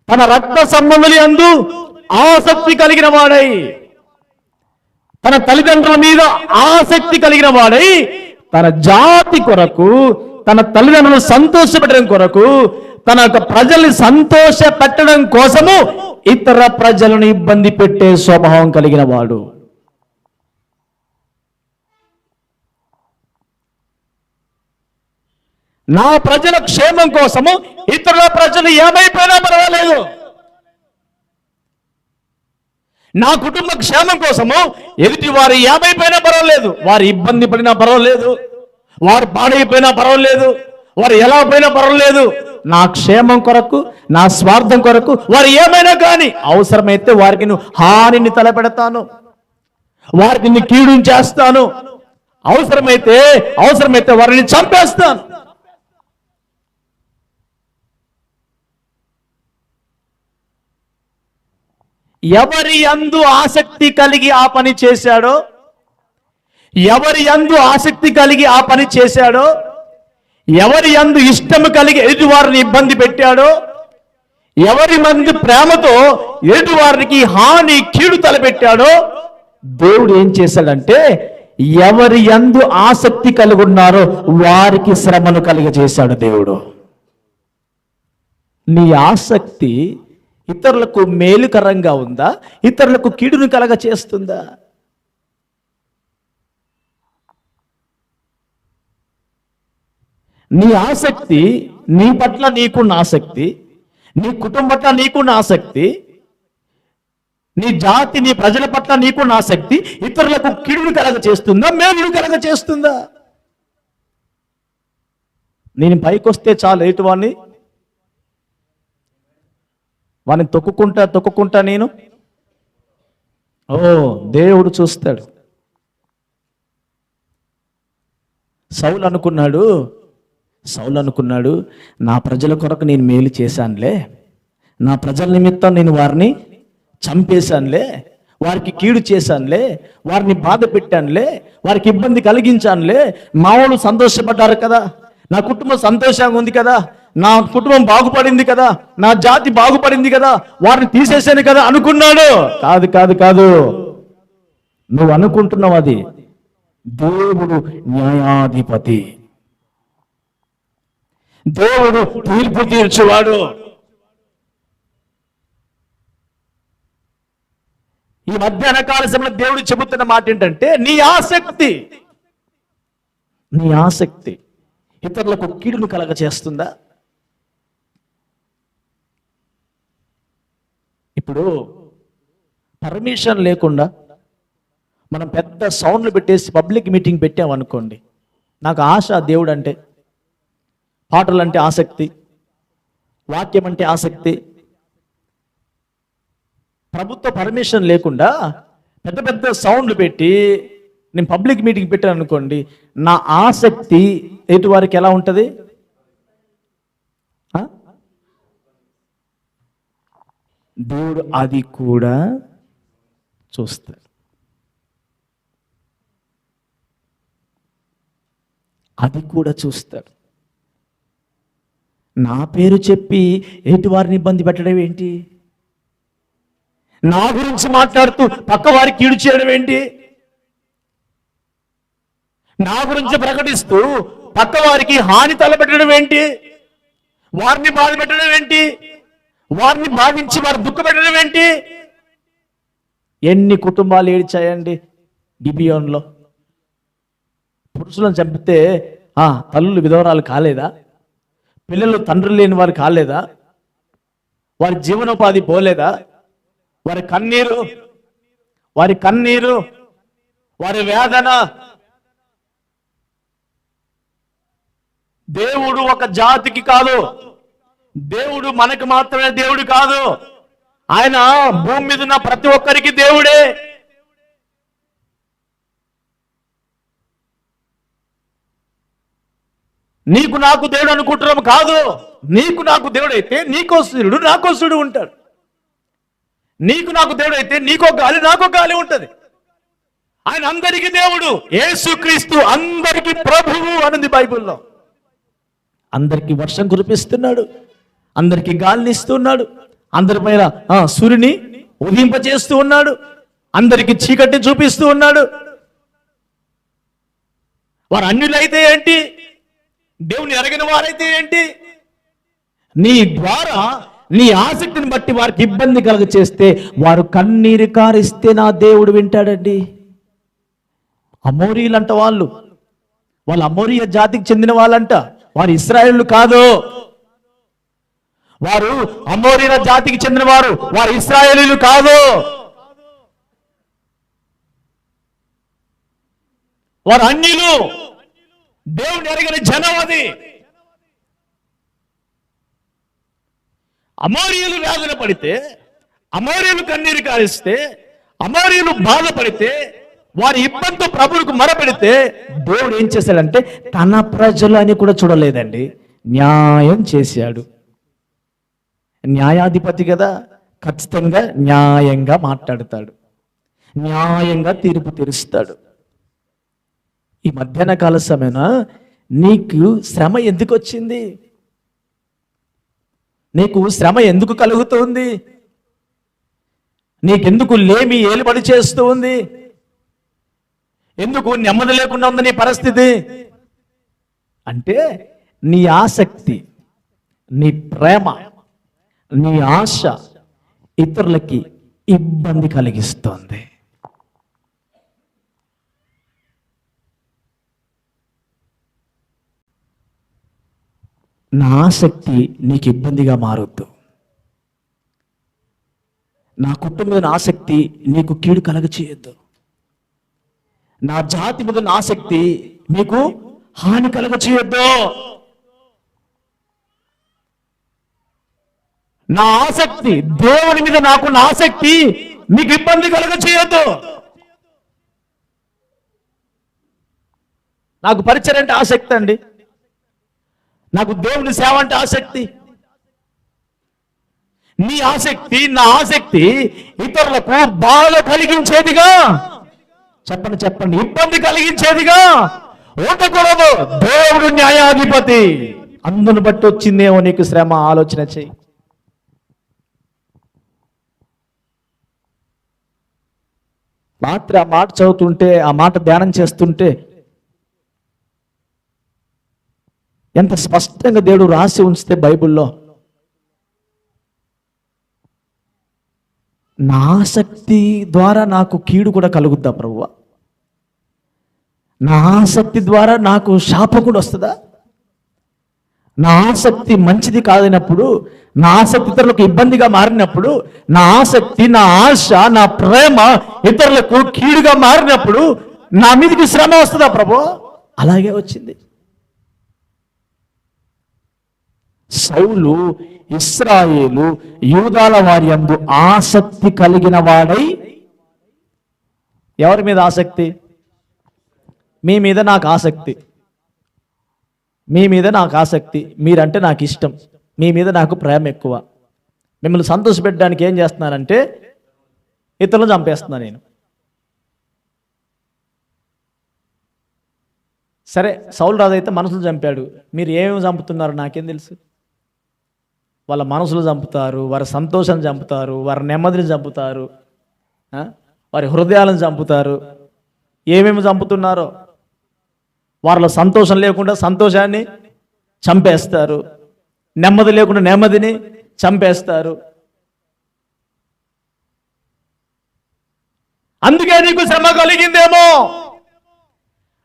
తన రక్త సంబంధుల యందు ఆసక్తి కలిగిన వాడై, తన తల్లిదండ్రుల మీద ఆసక్తి కలిగిన వాడై, తన జాతి కొరకు, తన తల్లిదండ్రులను సంతోషపెట్టడం కొరకు, తన యొక్క ప్రజల్ని సంతోష పెట్టడం కోసము ఇతర ప్రజలను ఇబ్బంది పెట్టే స్వభావం కలిగిన వాడు. నా ప్రజల క్షేమం కోసము ఇతరుల ప్రజలు ఏమైపోయినా పర్వాలేదు, నా కుటుంబ క్షేమం కోసము ఎదుటి వారు ఏమైపోయినా పర్వాలేదు, వారు ఇబ్బంది పడినా పర్వాలేదు, వారు పాడైపోయినా పర్వాలేదు, వారు ఎలా పోయినా పర్వాలేదు, నా క్షేమం కొరకు, నా స్వార్థం కొరకు వారు ఏమైనా కానీ అవసరమైతే వారికి హానిని తలపెడతాను, వారికి కీడు చేస్తాను, అవసరమైతే వారిని చంపేస్తాను. ఎవరి యందు ఆసక్తి కలిగి ఆ పని చేశాడో, ఎవరి యందు ఆసక్తి కలిగి ఆ పని చేశాడో, ఎవరి యందు ఇష్టము కలిగి ఎదుటివారిని ఇబ్బంది పెట్టాడో, ఎవరి మంది ప్రేమతో ఎదుటివారికి హాని కీడు తలపెట్టాడో, దేవుడు ఏం చేశాడంటే ఎవరి యందు ఆసక్తి కలిగి ఉన్నారో వారికి శ్రమను కలిగజేశాడు దేవుడు. నీ ఆసక్తి ఇతరులకు మేలుకరంగా ఉందా, ఇతరులకు కీడును కలగ చేస్తుందా? నీ ఆసక్తి, నీ పట్ల నీకున్న ఆసక్తి, నీ కుటుంబం పట్ల నీకున్న ఆసక్తి, నీ జాతి, నీ ప్రజల పట్ల నీకున్న ఆసక్తి ఇతరులకు కీడును కలగ చేస్తుందా, మేలును కలగ చేస్తుందా? నేను పైకొస్తే చాలు ఎటు వాడిని తొక్కుకుంటా నేను, దేవుడు చూస్తాడు. సౌలు అనుకున్నాడు నా ప్రజల కొరకు నేను మేలు చేశానులే, నా ప్రజల నిమిత్తం నేను వారిని చంపేశానులే, వారికి కీడు చేశానులే, వారిని బాధ పెట్టానులే, వారికి ఇబ్బంది కలిగించానులే, మా వాళ్ళు సంతోషపడ్డారు కదా, నా కుటుంబం సంతోషంగా ఉంది కదా, నా కుటుంబం బాగుపడింది కదా, నా జాతి బాగుపడింది కదా, వారిని తీసేసాను కదా అనుకున్నాడు. కాదు, నువ్వు అనుకుంటున్నావు అది. దేవుడు న్యాయాధిపతి, దేవుడు తీర్పు తీర్చువాడు. ఈ మధ్యాహ్న కాల సమయంలో దేవుడు చెబుతున్న మాట ఏంటంటే, నీ ఆసక్తి ఇతరులకు కీడును కలగ చేస్తుందా? ఇప్పుడు పర్మిషన్ లేకుండా మనం పెద్ద సౌండ్లు పెట్టేసి పబ్లిక్ మీటింగ్ పెట్టామనుకోండి, నాకు ఆశ దేవుడు అంటే, పాటలు అంటే ఆసక్తి, వాక్యం అంటే ఆసక్తి. ప్రభుత్వ పర్మిషన్ లేకుండా పెద్ద పెద్ద సౌండ్లు పెట్టి నేను పబ్లిక్ మీటింగ్ పెట్టాను అనుకోండి, నా ఆసక్తి ఎటు వారికి ఎలా ఉంటుంది? దేవుడు అది కూడా చూస్తాడు. అది కూడా చూస్తాడు. నా పేరు చెప్పి ఎటు వారిని ఇబ్బంది పెట్టడం ఏంటి? నా గురించి మాట్లాడుతూ పక్క వారికి కీడు చేయడం ఏంటి? నా గురించి ప్రకటిస్తూ పక్క వారికి హాని తలపెట్టడం ఏంటి? వారిని బాధ పెట్టడం ఏంటి? వారిని భావించి వారు దుఃఖ పెట్టడం ఏంటి? ఎన్ని కుటుంబాలు ఏడ్చాయండి గిబియోన్లో. పురుషులను చంపితే తల్లులు విధవరాలు కాలేదా? పిల్లలు తండ్రులు లేని వారు కాలేదా? వారి జీవనోపాధి పోలేదా? వారి కన్నీరు, వారి వేదన. దేవుడు ఒక జాతికి కాదు, దేవుడు మనకు మాత్రమే దేవుడు కాదు. ఆయన భూమి మీద ఉన్న ప్రతి ఒక్కరికి దేవుడే. నీకు నాకు దేవుడు అనుకుంటున్నాము కాదు. నీకు నాకు దేవుడు అయితే నీకో సూర్యుడు నాకో సూర్యుడు ఉంటాడు. నీకు నాకు దేవుడు అయితే నీకో గాలి నాకో గాలి ఉంటుంది. ఆయన అందరికీ దేవుడు. యేసుక్రీస్తు అందరికీ ప్రభువు అనుంది బైబిల్లో. అందరికీ వర్షం కురిపిస్తున్నాడు, అందరికీ గాలిని ఇస్తున్నాడు, అందరిపైన సూర్యుని ఉదయింపచేస్తూ ఉన్నాడు, అందరికీ చీకటిని చూపిస్తూ ఉన్నాడు. వారు అన్యులైతే ఏంటి, దేవుని ఎరగిన వారైతే ఏంటి, నీ ద్వారా నీ ఆసక్తిని బట్టి వారికి ఇబ్బంది కలుగ చేస్తే వారు కన్నీరు కారిస్తే నా దేవుడు వింటాడండి. అమోరీలంట వాళ్ళు అమోరియ జాతికి చెందిన వాళ్ళంట. వారు ఇశ్రాయేలు కాదు, వారు అమోరీల జాతికి చెందిన వారు ఇశ్రాయేలీలు కాదు. వారు అన్యులు, దేవుని ఎరగని జనం. అది అమోరీయులు వేదన పడితే, అమోరీయులు కన్నీరు కారిస్తే, అమోరీయులు బాధపడితే, వారి ఇబ్బంది ప్రభువుకు మొరపెడితే దేవుడు ఏం చేశాడంటే తన ప్రజలు అని కూడా చూడలేదండి, న్యాయం చేశాడు. న్యాయాధిపతి కదా, ఖచ్చితంగా న్యాయంగా మాట్లాడతాడు, న్యాయంగా తీర్పు తీరుస్తాడు. ఈ మధ్యాహ్న కాల సమయన నీకు శ్రమ ఎందుకు వచ్చింది? నీకు శ్రమ ఎందుకు కలుగుతుంది? నీకెందుకు లేమి ఏలుబడి చేస్తూ ఉంది? ఎందుకు నెమ్మది లేకుండా ఉంది నీ పరిస్థితి? అంటే నీ ఆసక్తి, నీ ప్రేమ, నీ ఆశ ఇతరులకి ఇబ్బంది కలిగిస్తోంది. నా ఆసక్తి నీకు ఇబ్బందిగా మారొద్దు. నా కుటుంబం మీద ఆసక్తి నీకు కీడు కలగ చేయొద్దు. నా జాతి మీద ఆసక్తి మీకు హాని కలగ చేయొద్దు. నా ఆసక్తి దేవుని మీద నాకున్న ఆసక్తి మీకు ఇబ్బంది కలగ చేయొద్దు. నాకు పరిచయం అంటే ఆసక్తి అండి, నాకు దేవుని సేవ అంటే ఆసక్తి. నీ ఆసక్తి నా ఆసక్తి ఇతరులకు బాధ కలిగించేదిగా, చెప్పండి, ఇబ్బంది కలిగించేదిగా ఉండకూడదు. దేవుడు న్యాయాధిపతి, అందును బట్టి వచ్చిందేమో నీకు శ్రమ. ఆలోచన చెయ్యి. రాత్రి ఆ మాట చదువుతుంటే, ఆ మాట ధ్యానం చేస్తుంటే ఎంత స్పష్టంగా దేవుడు రాసి ఉంచితే బైబిల్లో, నా ఆసక్తి ద్వారా నాకు కీడు కూడా కలుగుద్దా ప్రభువా? నా ఆసక్తి ద్వారా నాకు శాపం కూడా వస్తుందా? నా ఆసక్తి మంచిది కాదన్నప్పుడు, నా ఆసక్తి ఇతరులకు ఇబ్బందిగా మారినప్పుడు, నా ఆసక్తి, నా ఆశ, నా ప్రేమ ఇతరులకు కీడుగా మారినప్పుడు నా మీదకి శ్రమ వస్తుందా ప్రభు? అలాగే వచ్చింది. సౌలు ఇశ్రాయేలు యూదాల వారి యందు ఆసక్తి కలిగిన వాడై, ఎవరి మీద ఆసక్తి? మీ మీద నాకు ఆసక్తి, మీ మీద నాకు ఆసక్తి, మీరంటే నాకు ఇష్టం, మీ మీద నాకు ప్రేమ ఎక్కువ. మిమ్మల్ని సంతోషపెట్టడానికి ఏం చేస్తున్నానంటే ఇతరులను చంపేస్తున్నాను నేను. సరే, సౌలు రాజు అయితే మనసులు చంపాడు, మీరు ఏమేమి చంపుతున్నారు నాకేం తెలుసు? వాళ్ళ మనసులు చంపుతారు, వారి సంతోషాన్ని చంపుతారు, వారి నెమ్మదిని చంపుతారు, వారి హృదయాలను చంపుతారు. ఏమేమి చంపుతున్నారో, వారిలో సంతోషం లేకుండా సంతోషాన్ని చంపేస్తారు, నెమ్మది లేకుండా నెమ్మదిని చంపేస్తారు. అందుకే నీకు శ్రమ కలిగిందేమో,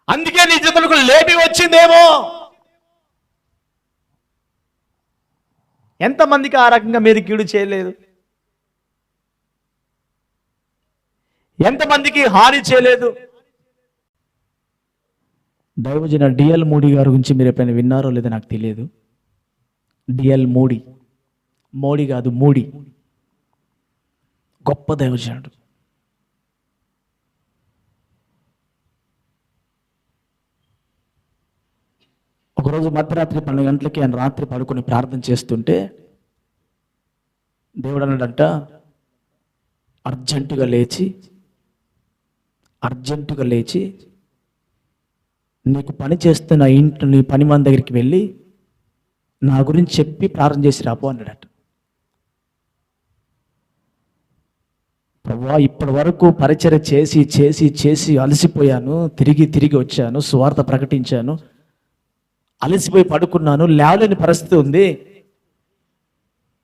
అందుకే నీ జీవితంలో లేపి వచ్చిందేమో. ఎంతమందికి ఆ రకంగా మీరు కీడు చేయలేదు? ఎంతమందికి హాని చేయలేదు? దైవజన డిఎల్ మూడీ గారి గురించి మీరు ఎప్పుడైనా విన్నారో లేదో నాకు తెలియదు. డిఎల్ మూడీ, మోడీ కాదు మూడీ, గొప్ప దైవజనుడు. ఒకరోజు మధ్యరాత్రి 12 గంటలకి ఆయన రాత్రి పడుకొని ప్రార్థన చేస్తుంటే దేవుడు అన్నాడంట, అర్జెంటుగా లేచి నీకు పని చేస్తున్న ఇంట్లో నీ పని మన దగ్గరికి వెళ్ళి నా గురించి చెప్పి ప్రార్థన చేసి రాపో అన్నాడట. ప్రభువా, ఇప్పటి వరకు పరిచర్య చేసి చేసి చేసి అలసిపోయాను, తిరిగి వచ్చాను, సువార్త ప్రకటించాను, అలసిపోయి పడుకున్నాను, లేవలేని పరిస్థితి ఉంది.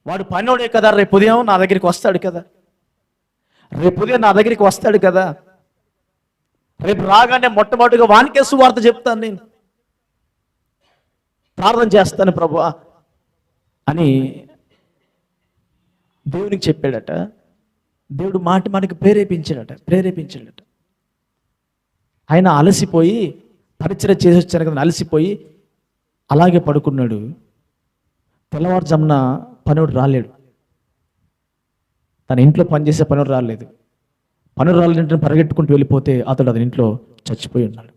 వాడు పనివాడే కదా, రేపు ఉదయం నా దగ్గరికి వస్తాడు కదా, రేపు రాగానే మొట్టమొదటిగా వానికే సువార్త చెప్తాను, నేను ప్రార్థన చేస్తాను ప్రభువా అని దేవునికి చెప్పాడట. దేవుడు మనకి ప్రేరేపించాడట. ఆయన అలసిపోయి పరిచర్య చేసి వచ్చాను కదా, అలసిపోయి అలాగే పడుకున్నాడు. తెల్లవారుజామున పనివాడు రాలేడు, తన ఇంట్లో పనిచేసే పనివాడు రాలేదు. పనులు రాలేంటే పరిగెట్టుకుంటూ వెళ్ళిపోతే అతడు అతని ఇంట్లో చచ్చిపోయి ఉన్నాడు.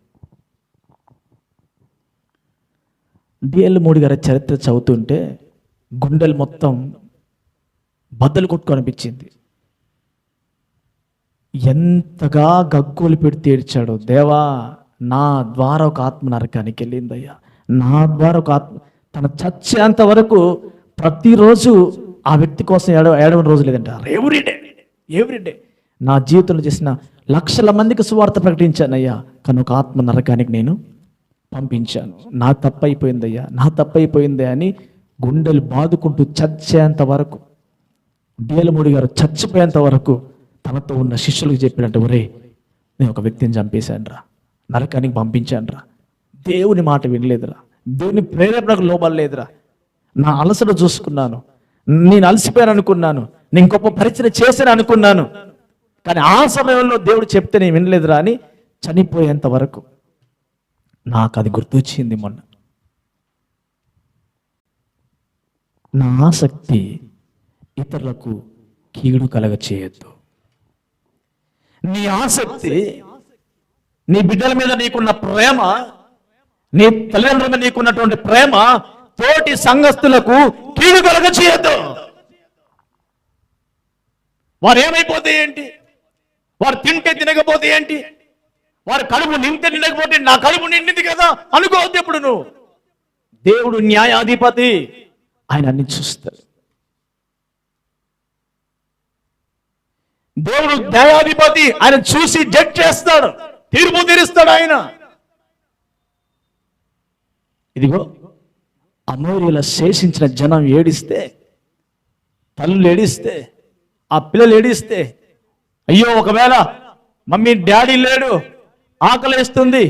డిఎల్ మూడీ గారి చరిత్ర చదువుతుంటే గుండెలు మొత్తం బద్దలు కొట్టుకు అనిపించింది. ఎంతగా గగ్గోలు పెడితే ఏడ్చాడు, దేవా నా ద్వారా ఒక ఆత్మ నరకానికి వెళ్ళిందయ్యా, నా ద్వారా ఒక ఆత్మ. తన చచ్చేంత వరకు ప్రతిరోజు ఆ వ్యక్తి కోసం ఏడవని రోజు లేదంట. ఎవ్రీడే నా జీవితంలో చేసిన లక్షల మందికి సువార్త ప్రకటించానయ్యా, కానీ ఒక ఆత్మ నరకానికి నేను పంపించాను, నా తప్పైపోయిందే అని గుండెలు బాదుకుంటూ చచ్చేంత వరకు, డిఎల్ మూడీ గారు చచ్చిపోయేంత వరకు తనతో ఉన్న శిష్యులకు చెప్పాడంటే, ఒరే నేను ఒక వ్యక్తిని చంపేశానురా, నరకానికి పంపించానురా, దేవుని మాట వినలేదురా, దేవుని ప్రేరేపణకు లోబడలేదురా, నా అలసట చూసుకున్నాను, నేను అలసిపోయాను అనుకున్నాను, నేను గొప్ప పరిచయం చేశాను అనుకున్నాను, కానీ ఆ సమయంలో దేవుడు చెప్తే నేను వినలేదురా అని చనిపోయేంత వరకు నాకు అది గుర్తొచ్చింది. మొన్న నా ఆసక్తి ఇతరులకు కీడు కలగ చేయొద్దు. నీ ఆసక్తి, నీ బిడ్డల మీద నీకున్న ప్రేమ, నీ తల్లిదండ్రుల మీద నీకున్నటువంటి ప్రేమ తోటి సంఘస్థులకు కీడు కలగ చేయొద్దు. వారు ఏమైపోతే ఏంటి, వారు తింటే తినకపోతే ఏంటి, వారి కడుపు నింటే నిండకపోతే నా కడుపు నిండింది కదా అనుకోవద్దు. ఎప్పుడు నువ్వు, దేవుడు న్యాయాధిపతి, ఆయన అన్ని చూస్తాడు. దేవుడు న్యాయాధిపతి, ఆయన చూసి జడ్జ్ చేస్తాడు, తీర్పు తీరుస్తాడు ఆయన. ఇదిగో అమోరీల శేషించిన జనం ఏడిస్తే, తల్లులు ఏడిస్తే, ఆ పిల్లలు ఏడిస్తే, అయ్యో ఒకవేళ మమ్మీ డాడీ లేడు, ఆకలేస్తుంది,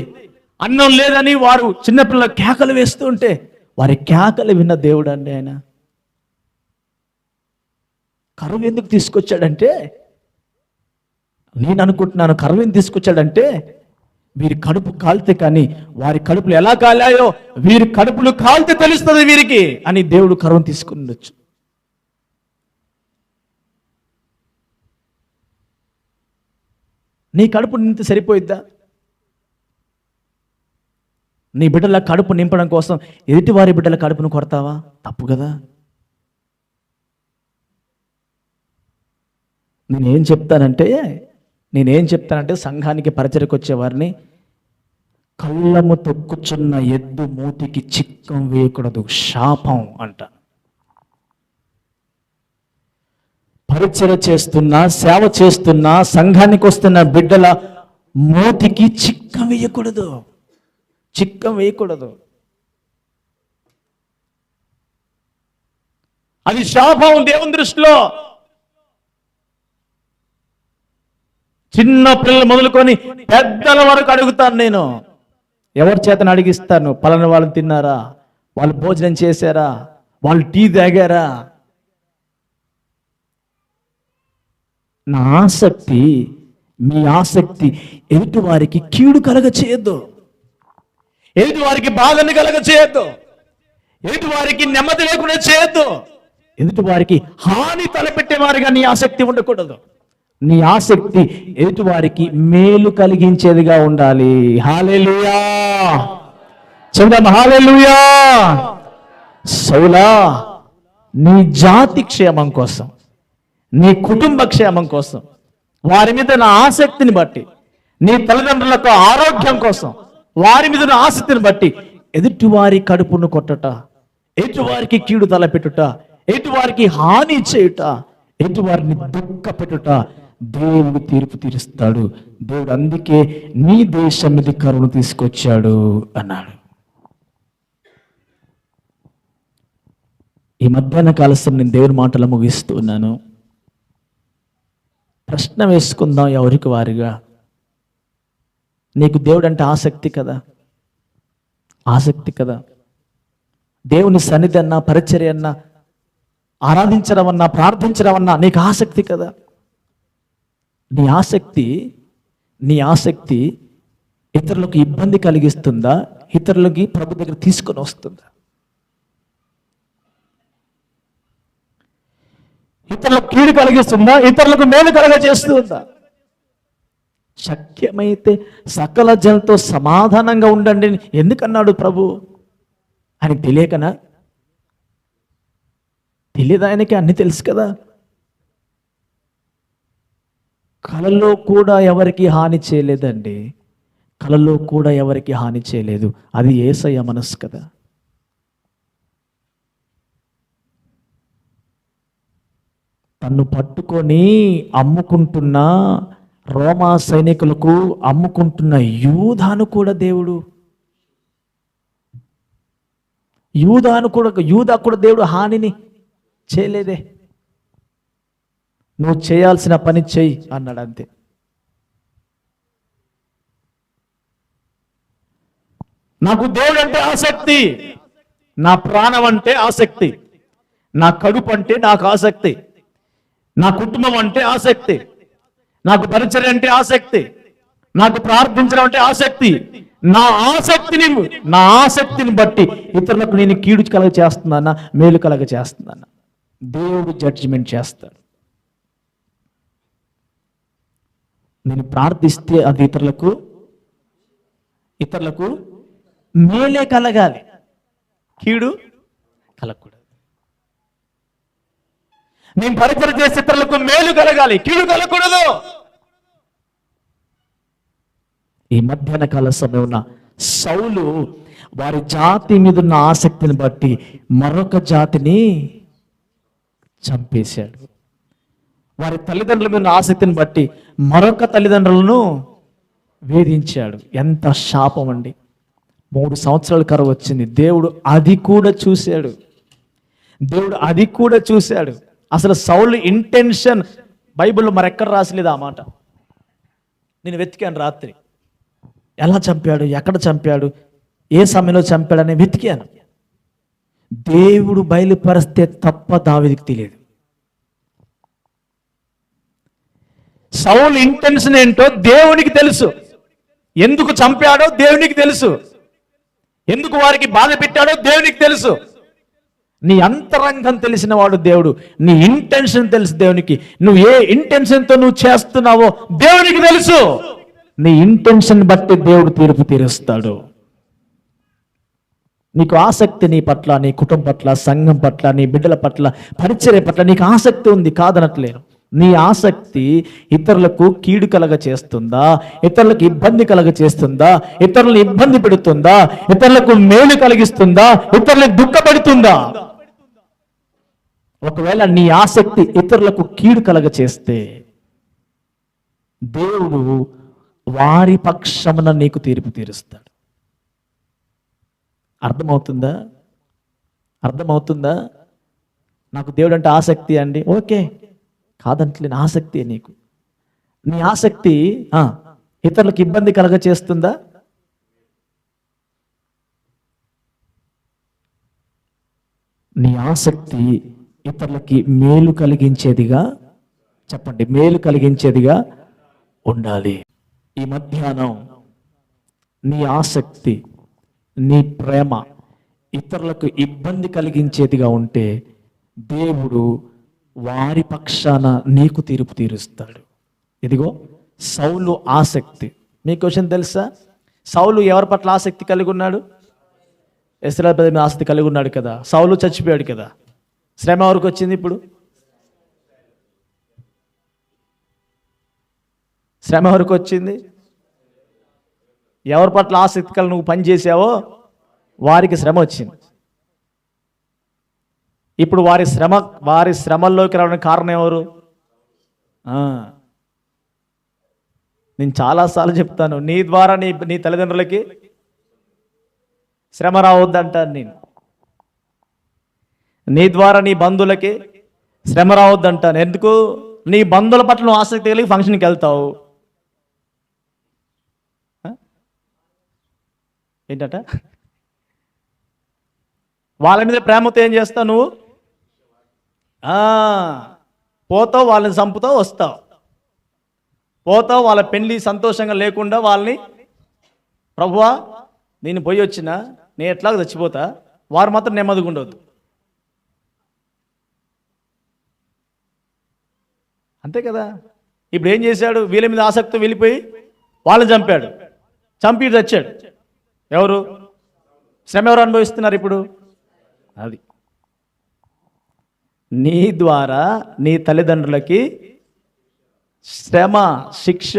అన్నం లేదని వారు చిన్నపిల్లలు కేకలు వేస్తూ ఉంటే వారి కేకలు విన్న దేవుడు అండి ఆయన. కరువు ఎందుకు తీసుకొచ్చాడంటే, నేను అనుకుంటున్నాను కరువు ఎందుకు తీసుకొచ్చాడంటే, వీరి కడుపు కాలితే కానీ వారి కడుపులు ఎలా కాలాయో వీరి కడుపులు కాలితే తెలుస్తుంది వీరికి అని దేవుడు కరువును తీసుకుని ఉండొచ్చు. నీ కడుపు నింత సరిపోయిద్దా? నీ బిడ్డల కడుపు నింపడం కోసం ఎదుటి వారి బిడ్డల కడుపును కొడతావా? తప్పు కదా. నేనేం చెప్తానంటే సంఘానికి పరిచయకు వచ్చేవారిని, కళ్ళము తొక్కుచున్న ఎద్దు మూతికి చిక్కం వేయకూడదు, శాపం అంట. పరిచయ చేస్తున్నా, సేవ చేస్తున్నా, సంఘానికి వస్తున్న బిడ్డల మూతికి చిక్కం వేయకూడదు, చిక్కం వేయకూడదు. అది శాపం దేవుని దృష్టిలో. చిన్న పిల్లలు మొదలుకొని పెద్దల వరకు అడుగుతాను నేను, ఎవరి చేతను అడిగిస్తాను, పలానా వాళ్ళు తిన్నారా, వాళ్ళు భోజనం చేశారా, వాళ్ళు టీ తాగారా. నా ఆసక్తి, మీ ఆసక్తి ఎదుటి వారికి కీడు కలగ చేయొద్దు, ఎదుటి వారికి బాధను కలగ చేయొద్దు, ఎదుటి వారికి నెమ్మది లేకుండా చేయొద్దు, ఎదుటి వారికి హాని తలపెట్టే వారిగా నీ ఆసక్తి ఉండకూడదు. నీ ఆసక్తి ఎదుటి వారికి మేలు కలిగించేదిగా ఉండాలి. హల్లెలూయా చెబుదాం, హల్లెలూయా. సౌలా, నీ జాతి క్షేమం కోసం, నీ కుటుంబ క్షేమం కోసం, వారి మీద నా ఆసక్తిని బట్టి, నీ తల్లిదండ్రులకు ఆరోగ్యం కోసం వారి మీద నా ఆసక్తిని బట్టి ఎదుటివారి కడుపును కొట్టట, ఎదుటివారికి కీడు తలపెట్టుట, ఎదుటివారికి హాని చేయుట, ఎదుటివారిని దుఃఖ పెట్టుట దేవుడు తీర్పు తీరుస్తాడు. దేవుడు అందుకే నీ దేశం మీద కరువును తీసుకొచ్చాడు అన్నాడు. ఈ మధ్యాహ్న కాలసం నేను దేవుని మాటలు ముగిస్తున్నాను. ప్రశ్న వేసుకుందాం ఎవరికి వారిగా. నీకు దేవుడు అంటే ఆసక్తి కదా, ఆసక్తి కదా. దేవుని సన్నిధి అన్నా, పరిచర్య అన్నా, ఆరాధించడం అన్నా, ప్రార్థించడం అన్నా నీకు ఆసక్తి కదా. నీ ఆసక్తి ఇతరులకు ఇబ్బంది కలిగిస్తుందా, ఇతరులకి ప్రభు దగ్గర తీసుకొని వస్తుందా? ఇతరులకు కీడు కలిగిస్తుందా, ఇతరులకు మేలు కలగజేస్తుందా? శక్యమైతే సకల జనంతో సమాధానంగా ఉండండి ఎందుకన్నాడు ప్రభు? ఆయనకు తెలియకనా? తెలియదు, ఆయనకి అన్ని తెలుసు కదా. కలలో కూడా ఎవరికి హాని చేయలేదండి, కలలో కూడా ఎవరికి హాని చేయలేదు. అది యేసయ్య మనసు కదా. తన్ను పట్టుకొని అమ్ముకుంటున్న రోమా సైనికులకు అమ్ముకుంటున్న యూదాను కూడా దేవుడు, యూదా కూడా దేవుడు హానిని చేయలేదే. నువ్వు చేయాల్సిన పని చెయ్యి అన్నాడు అంతే. నాకు దేవుడు అంటే ఆసక్తి, నా ప్రాణం అంటే ఆసక్తి, నా కడుపు అంటే నాకు ఆసక్తి, నా కుటుంబం అంటే ఆసక్తి, నాకు పరిచర్య అంటే ఆసక్తి, నాకు ప్రార్థించడం అంటే ఆసక్తి. నా ఆసక్తిని బట్టి ఇతరులకు నేను కీడు కలగ చేస్తున్నానా, మేలు కలగ చేస్తున్నానా? దేవుడు జడ్జిమెంట్ చేస్తాడు. నేను ప్రార్థిస్తే అది ఇతరులకు మేలే కలగాలి, కీడు కలగకూడదు. నేను పరిచయం చేసే ఇతరులకు మేలు కలగాలి, కీడు కలగకూడదు. ఈ మధ్యాహ్న కాల సమయంలో సౌలు వారి జాతి మీద ఉన్న ఆసక్తిని బట్టి మరొక జాతిని చంపేశాడు. వారి తల్లిదండ్రుల మీద ఆసక్తిని బట్టి మరొక తల్లిదండ్రులను వేధించాడు. ఎంత శాపం అండి. 3 సంవత్సరాల కరువు వచ్చింది. దేవుడు అది కూడా చూశాడు. అసలు సౌలు ఇంటెన్షన్ బైబిల్లో మరెక్కడ రాసలేదు ఆ మాట. నేను వెతికాను రాత్రి, ఎలా చంపాడు, ఎక్కడ చంపాడు, ఏ సమయంలో చంపాడని వెతికాను. దేవుడు బయలుపరిస్తే తప్ప దావీదుకి తెలియదు. సౌలు ఇంటెన్షన్ ఏంటో దేవునికి తెలుసు. ఎందుకు చంపాడో దేవునికి తెలుసు. ఎందుకు వారికి బాధ పెట్టాడో దేవునికి తెలుసు. నీ అంతరంగం తెలిసిన వాడు దేవుడు. నీ ఇంటెన్షన్ తెలుసు దేవునికి. నువ్వు ఏ ఇంటెన్షన్తో నువ్వు చేస్తున్నావో దేవునికి తెలుసు. నీ ఇంటెన్షన్ బట్టి దేవుడు తీర్పు తీరుస్తాడు. నీకు ఆసక్తి నీ పట్ల, నీ కుటుంబం పట్ల, సంఘం పట్ల, నీ బిడ్డల పట్ల, పరిచర్య పట్ల నీకు ఆసక్తి ఉంది, కాదనట్లేను. నీ ఆసక్తి ఇతరులకు కీడు కలగ చేస్తుందా, ఇతరులకు ఇబ్బంది కలగ చేస్తుందా, ఇతరులను ఇబ్బంది పెడుతుందా, ఇతరులకు మేలు కలిగిస్తుందా, ఇతరులకు దుఃఖపెడుతుందా? ఒకవేళ నీ ఆసక్తి ఇతరులకు కీడు కలగ చేస్తే దేవుడు వారి పక్షమున నీకు తీర్పు తీరుస్తాడు. అర్థమవుతుందా? నాకు దేవుడు అంటే ఆసక్తి అండి, ఓకే, కాదంటలేని ఆసక్తి నీకు. నీ ఆసక్తి ఇతరులకు ఇబ్బంది కలగ చేస్తుందా? నీ ఆసక్తి ఇతరులకి మేలు కలిగించేదిగా, చెప్పండి, మేలు కలిగించేదిగా ఉండాలి. ఈ మధ్యాహ్నం నీ ఆసక్తి, నీ ప్రేమ ఇతరులకు ఇబ్బంది కలిగించేదిగా ఉంటే దేవుడు వారి పక్షాన నీకు తీర్పు తీరుస్తాడు. ఇదిగో సౌలు ఆసక్తి. మీకు క్వశ్చన్ తెలుసా? సౌలు ఎవరి పట్ల ఆసక్తి కలిగి ఉన్నాడు? ఇశ్రాయేలు మీద ఆసక్తి కలిగి ఉన్నాడు కదా. సౌలు చచ్చిపోయాడు కదా. శ్రమ ఎవరికి వచ్చింది? ఇప్పుడు శ్రమ ఎవరికి వచ్చింది? ఎవరి పట్ల ఆసక్తి కలిగి నువ్వు పని చేసావో వారికి శ్రమ వచ్చింది. ఇప్పుడు వారి శ్రమల్లోకి రావడానికి కారణం ఎవరు? నేను చాలాసార్లు చెప్తాను, నీ ద్వారా నీ తల్లిదండ్రులకి శ్రమ రావద్దంటాను నేను. నీ ద్వారా నీ బంధువులకి శ్రమ రావద్దంటాను. ఎందుకు? నీ బంధువుల పట్ల నువ్వు ఆసక్తి కలిగి ఫంక్షన్కి వెళ్తావు. ఏంటట? వాళ్ళ మీద ప్రేమతో ఏం చేస్తావు నువ్వు? పోతావు, వాళ్ళని చంపుతావు, వస్తావు, పోతావు, వాళ్ళ పెళ్లి సంతోషంగా లేకుండా వాళ్ళని, ప్రభువా నేను పోయి వచ్చినా నేను ఎట్లాగ చచ్చిపోతా, వారు మాత్రం నెమ్మదిగా ఉండవద్దు. అంతే కదా. ఇప్పుడు ఏం చేశాడు? వీళ్ళ మీద ఆసక్తి వెళ్ళిపోయి వాళ్ళని చంపాడు, చంపి చచ్చాడు. ఎవరు? శ్రమ ఎవరు అనుభవిస్తున్నారు ఇప్పుడు? అది నీ ద్వారా నీ తల్లిదండ్రులకి శ్రమ, శిక్ష,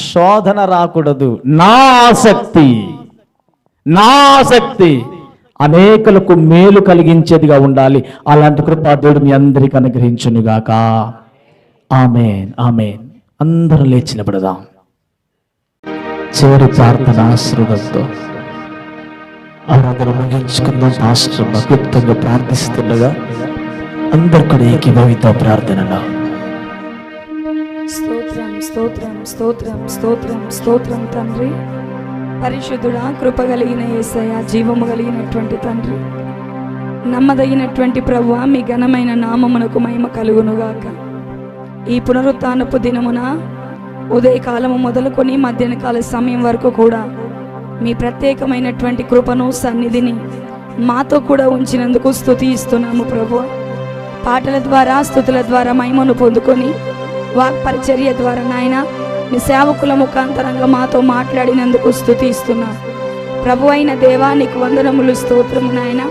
శోధన రాకూడదు. నా ఆసక్తి అనేకులకు మేలు కలిగించేదిగా ఉండాలి. అలాంటి కృపా దేవుడు మీ అందరికీ అనుగ్రహించునుగాక. ఆమేన్, ఆమేన్. అందరూ లేచి నిలబడదాం. చివరి ప్రార్థన ఆశీర్వాదంతో ఆరాధన ముగించుకుందాం. పాస్టర్ క్లుప్తంగా ప్రార్థిస్తుండగా అందరు కూడా ఏకీభవిత ప్రార్థనలో స్తోత్రం స్తోత్రం స్తోత్రం స్తోత్రం స్తోత్రం తండ్రి, పరిశుద్ధుడా, కృప కలిగిన యేసయ్య, జీవము కలిగినటువంటి తండ్రి, నమ్మదగినటువంటి ప్రభువా, మీ ఘనమైన నామమునకు మహిమ కలుగునుగాక. ఈ పునరుత్థానపు దినమున ఉదయకాలము మొదలుకొని మధ్యాహ్న కాల సమయం వరకు కూడా మీ ప్రత్యేకమైనటువంటి కృపను, సన్నిధిని మాతో కూడా ఉంచినందుకు స్తుతిస్తున్నాము ప్రభువా. పాటల ద్వారా, స్తుతుల ద్వారా మహిమను పొందుకొని వాక్పరిచర్య ద్వారా నాయన మీ సేవకుల ముఖాంతరంగా మాతో మాట్లాడినందుకు స్తుతిస్తున్నాం ప్రభు. అయిన దేవా నీకు వందనములు, స్తోత్రము నాయన.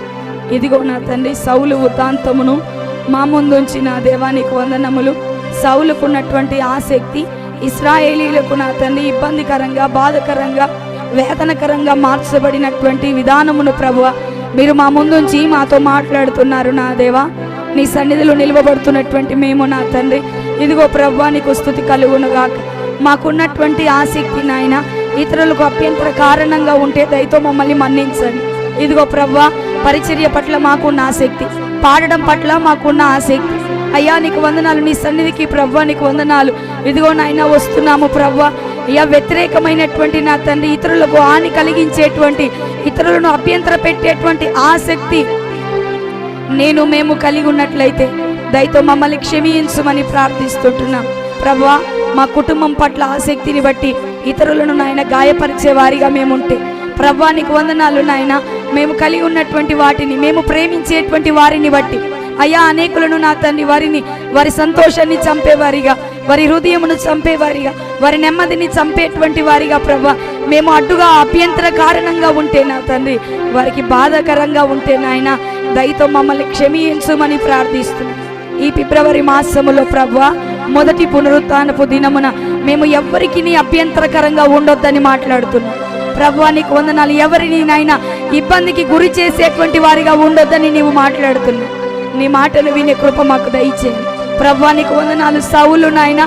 ఇదిగో నా తండ్రి, సౌలు వృత్తాంతమును మా ముందుంచి నా దేవా నీకు వందనములు. సౌలుకున్నటువంటి ఆసక్తి ఇశ్రాయేలీలకు నా తండ్రి ఇబ్బందికరంగా, బాధకరంగా, వేదనకరంగా మార్చబడినటువంటి విధానమును ప్రభువ మీరు మా ముందుంచి మాతో మాట్లాడుతున్నారు నా దేవా. నీ సన్నిధిలో నిలవబడుతున్నటువంటి మేము నా తండ్రి ఇదిగో ప్రభువా నీకు స్తుతి కలుగునుగాక. మాకున్నటువంటి ఆసక్తి నాయన ఇతరులకు అభ్యంతర కారణంగా ఉంటే దయతో మమ్మల్ని మన్నించండి. ఇదిగో ప్రభువా పరిచర్య పట్ల మాకున్న ఆసక్తి, పాడడం పట్ల మాకున్న ఆసక్తి, అయ్యా నీకు వందనాలు. నీ సన్నిధికి ప్రభువా నీకు వందనాలు. ఇదిగో నాయన వస్తున్నాము ప్రభువా. అయ్యా వ్యతిరేకమైనటువంటి నా తండ్రి ఇతరులకు హాని కలిగించేటువంటి, ఇతరులను అభ్యంతర పెట్టేటువంటి ఆసక్తి మేము కలిగి ఉన్నట్లయితే దయతో మమ్మల్ని క్షమించమని ప్రార్థిస్తుంటున్నాం ప్రభువా. మా కుటుంబం పట్ల ఆసక్తిని బట్టి ఇతరులను నాయన గాయపరిచే వారిగా మేముంటే ప్రభువా నీకు వందనాలు నాయన. మేము కలిగి ఉన్నటువంటి వాటిని, మేము ప్రేమించేటువంటి వారిని బట్టి అయ్యా అనేకులను నా తండ్రి వారి సంతోషాన్ని చంపేవారిగా, వారి హృదయమును చంపేవారిగా, వారి నెమ్మదిని చంపేటువంటి వారిగా ప్రభువా మేము అడ్డుగా అభ్యంతర కారణంగా ఉంటే నా తండ్రి, వారికి బాధాకరంగా ఉంటే నాయన దయతో మమ్మల్ని క్షమించమని ప్రార్థిస్తున్నాం. ఈ ఫిబ్రవరి మాసములో ప్రభువా మొదటి పునరుత్థానపు దినమున మేము ఎవ్వరికి అభ్యంతరకరంగా ఉండొద్దని మాట్లాడుతున్నాం ప్రభువా నీకు వందనాలు. ఎవరిని నాయన ఇబ్బందికి గురి చేసేటువంటి వారిగా ఉండొద్దని నీవు మాట్లాడుతున్నావు. నీ మాటలు వినే కృప మాకు దయచేయండి ప్రభువా నీకు వందనాలు. సౌలు నాయన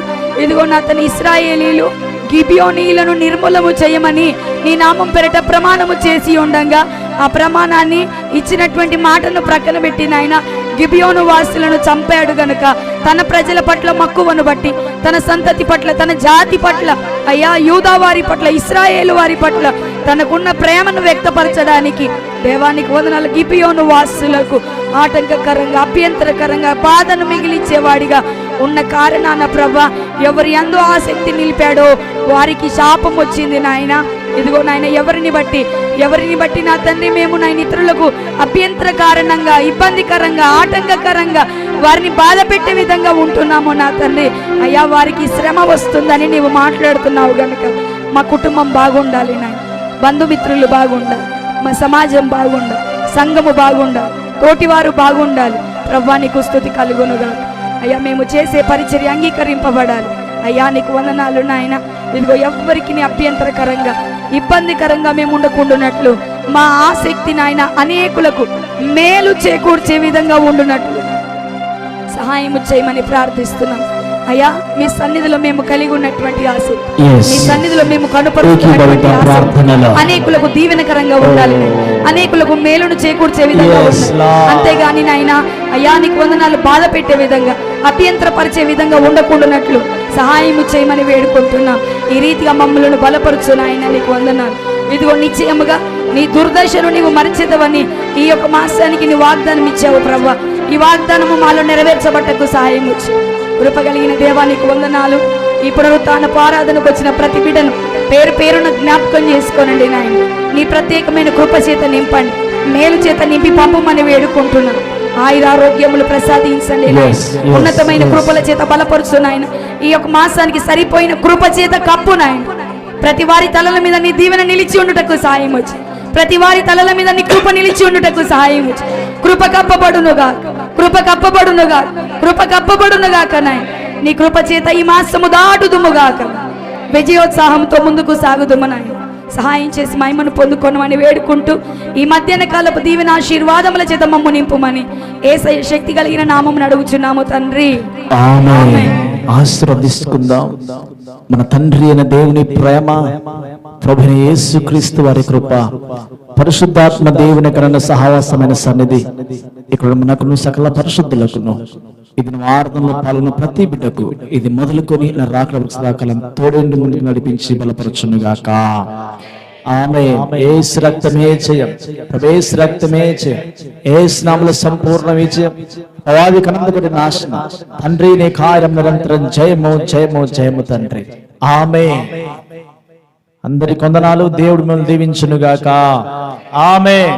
ఇదిగో నా తన ఇశ్రాయేలీలు గిబియోనీయులను నిర్మూలము చేయమని నీ నామం పేరిట ప్రమాణము చేసి ఉండగా ఆ ప్రమాణాన్ని ఇచ్చినటువంటి మాటను ప్రక్కన పెట్టి నాయన గిబియోను వాసులను చంపాడు గనుక తన ప్రజల పట్ల మక్కువను బట్టి, తన సంతతి పట్ల, తన జాతి పట్ల, అయ్యా యూదా వారి పట్ల, ఇశ్రాయేలు వారి పట్ల తనకున్న ప్రేమను వ్యక్తపరచడానికి దేవానికి వందనాలు. గిబియోను వాసులకు ఆటంకకరంగా, అభ్యంతరకరంగా, బాధను మిగిలించేవాడిగా ఉన్న కారణాన ప్రభా ఎవరి యందు ఆసక్తి నిలిపాడో వారికి శాపం వచ్చింది నాయన. ఇదిగో నాయన ఎవరిని బట్టి నా తండ్రి మేము నాయన ఇతరులకు అభ్యంతర కారణంగా, ఇబ్బందికరంగా, ఆటంకకరంగా వారిని బాధ పెట్టే విధంగా ఉంటున్నాము నా తండ్రి. అయ్యా వారికి శ్రమ వస్తుందని నీవు మాట్లాడుతున్నావు గనుక మా కుటుంబం బాగుండాలి నాయన, బంధుమిత్రులు బాగుండాలి, మా సమాజం బాగుండాలి, సంఘము బాగుండాలి, తోటివారు బాగుండాలి ప్రభువా నీకు స్తుతి కలుగునుగా. అయ్యా మేము చేసే పరిచర్య అంగీకరింపబడాలి. అయ్యా నీకు వందనాలు నాయన. ఇదిగో ఎవ్వరికి అభ్యంతరకరంగా, ఇబ్బందికరంగా మేము ఉండకుండానట్లు మా ఆసక్తి నాయన అనేకులకు మేలు చేకూర్చే విధంగా ఉండునట్లు సహాయం చేయమని ప్రార్థిస్తున్నాం. అయ్యా మీ సన్నిధిలో మేము కలిగి ఉన్నటువంటి ఆసక్తి, మీ సన్నిధిలో మేము కనుపరుస్తున్నటువంటి ఆసక్తి అనేకులకు దీవెనకరంగా ఉండాలి, అనేకులకు మేలును చేకూర్చే విధంగా ఉండాలి. అంతేగాని నాయన అయ్యా నీకు వందనాలు బాధ పెట్టే విధంగా, అభ్యంతరపరిచే విధంగా ఉండకుండానట్లు సహాయం చేయమని వేడుకుంటున్నాం. ఈ రీతిగా మమ్మల్ని బలపరుచు నాయన నీకు వందనాలు. ఇదిగో నిశ్చయముగా నీ దుర్దశను నీవు మరిచేదవని ఈ యొక్క మాసానికి నీ వాగ్దానం ఇచ్చావు ప్రభువా. ఈ వాగ్దానము మాలో నెరవేర్చబట్టకు సహాయం వచ్చి కృపగలిగిన దేవానికి వందనాలు. ఈ పునరుత్థానపు ఆరాధనకు వచ్చిన ప్రతి బిడ్డను పేరు పేరున జ్ఞాపకం చేసుకోనండి నాయన. నీ ప్రత్యేకమైన కృప చేత నింపండి, మేలు చేత నింపి పంపమని వేడుకుంటున్నాను. ఆయురారోగ్యములు ప్రసాదించండి, ఉన్నతమైన కృపల చేత బలపరుచు నాయన. ఈ యొక్క మాసానికి సరిపోయిన కృప చేత కప్పు నాయన. ప్రతి వారి తలల మీద నీ దీవెన నిలిచి ఉండుటకు సహాయం వచ్చి, ప్రతి వారి తలల మీద నీ కృప నిలిచి ఉండుటకు సహాయం వచ్చి, కృప కప్పబడునుగా, కృప కప్పబడునుగా, కృప కప్పబడునుగాక నాయన. నీ కృప చేత ఈ మాసము దాటుదుముగాక, విజయోత్సాహంతో ముందుకు సాగుదుము నాయన. సహాయం చేసి మహిమను పొందుకొనమని వేడుకుంటూ ఈ మధ్యాహ్న కాలపు దీవెన ఆశీర్వాదముల చేత మమ్ము నింపుమని యేసయ్య శక్తి కలిగిన నామమున అడుగుచున్నాము తండ్రి, ఆమేన్. ఆశీర్వదించుకుందాం. మన తండ్రి అయిన దేవుని ప్రేమ, ప్రభువైన యేసుక్రీస్తు వారి కృప, పరిశుద్ధాత్మ దేవుని కరణ సహవాసమైన సన్నిధి ఇక్కడ మనకును సకల పరిశుద్ధులకును ఇది ఆరాధనలో పాల్గొన్న ప్రతి బిడ్డకు ఇది మొదలుకొని రాకలం తోడేండు ముందుకు నడిపించి బలపరచునుగాక. ఆమేన్. యేసు రక్తమే జయం, యేసు రక్తమే జయం, యేసు నామములో సంపూర్ణ విజయం, అవాది కనందుకుడి నాశనం. తండ్రి నీ కార్యం నిరంతరం జయము జయము జయము తండ్రి. ఆమేన్. అందరి కొందనాలు. దేవుడు మిమ్మల్ని దీవించునుగాక. ఆమేన్.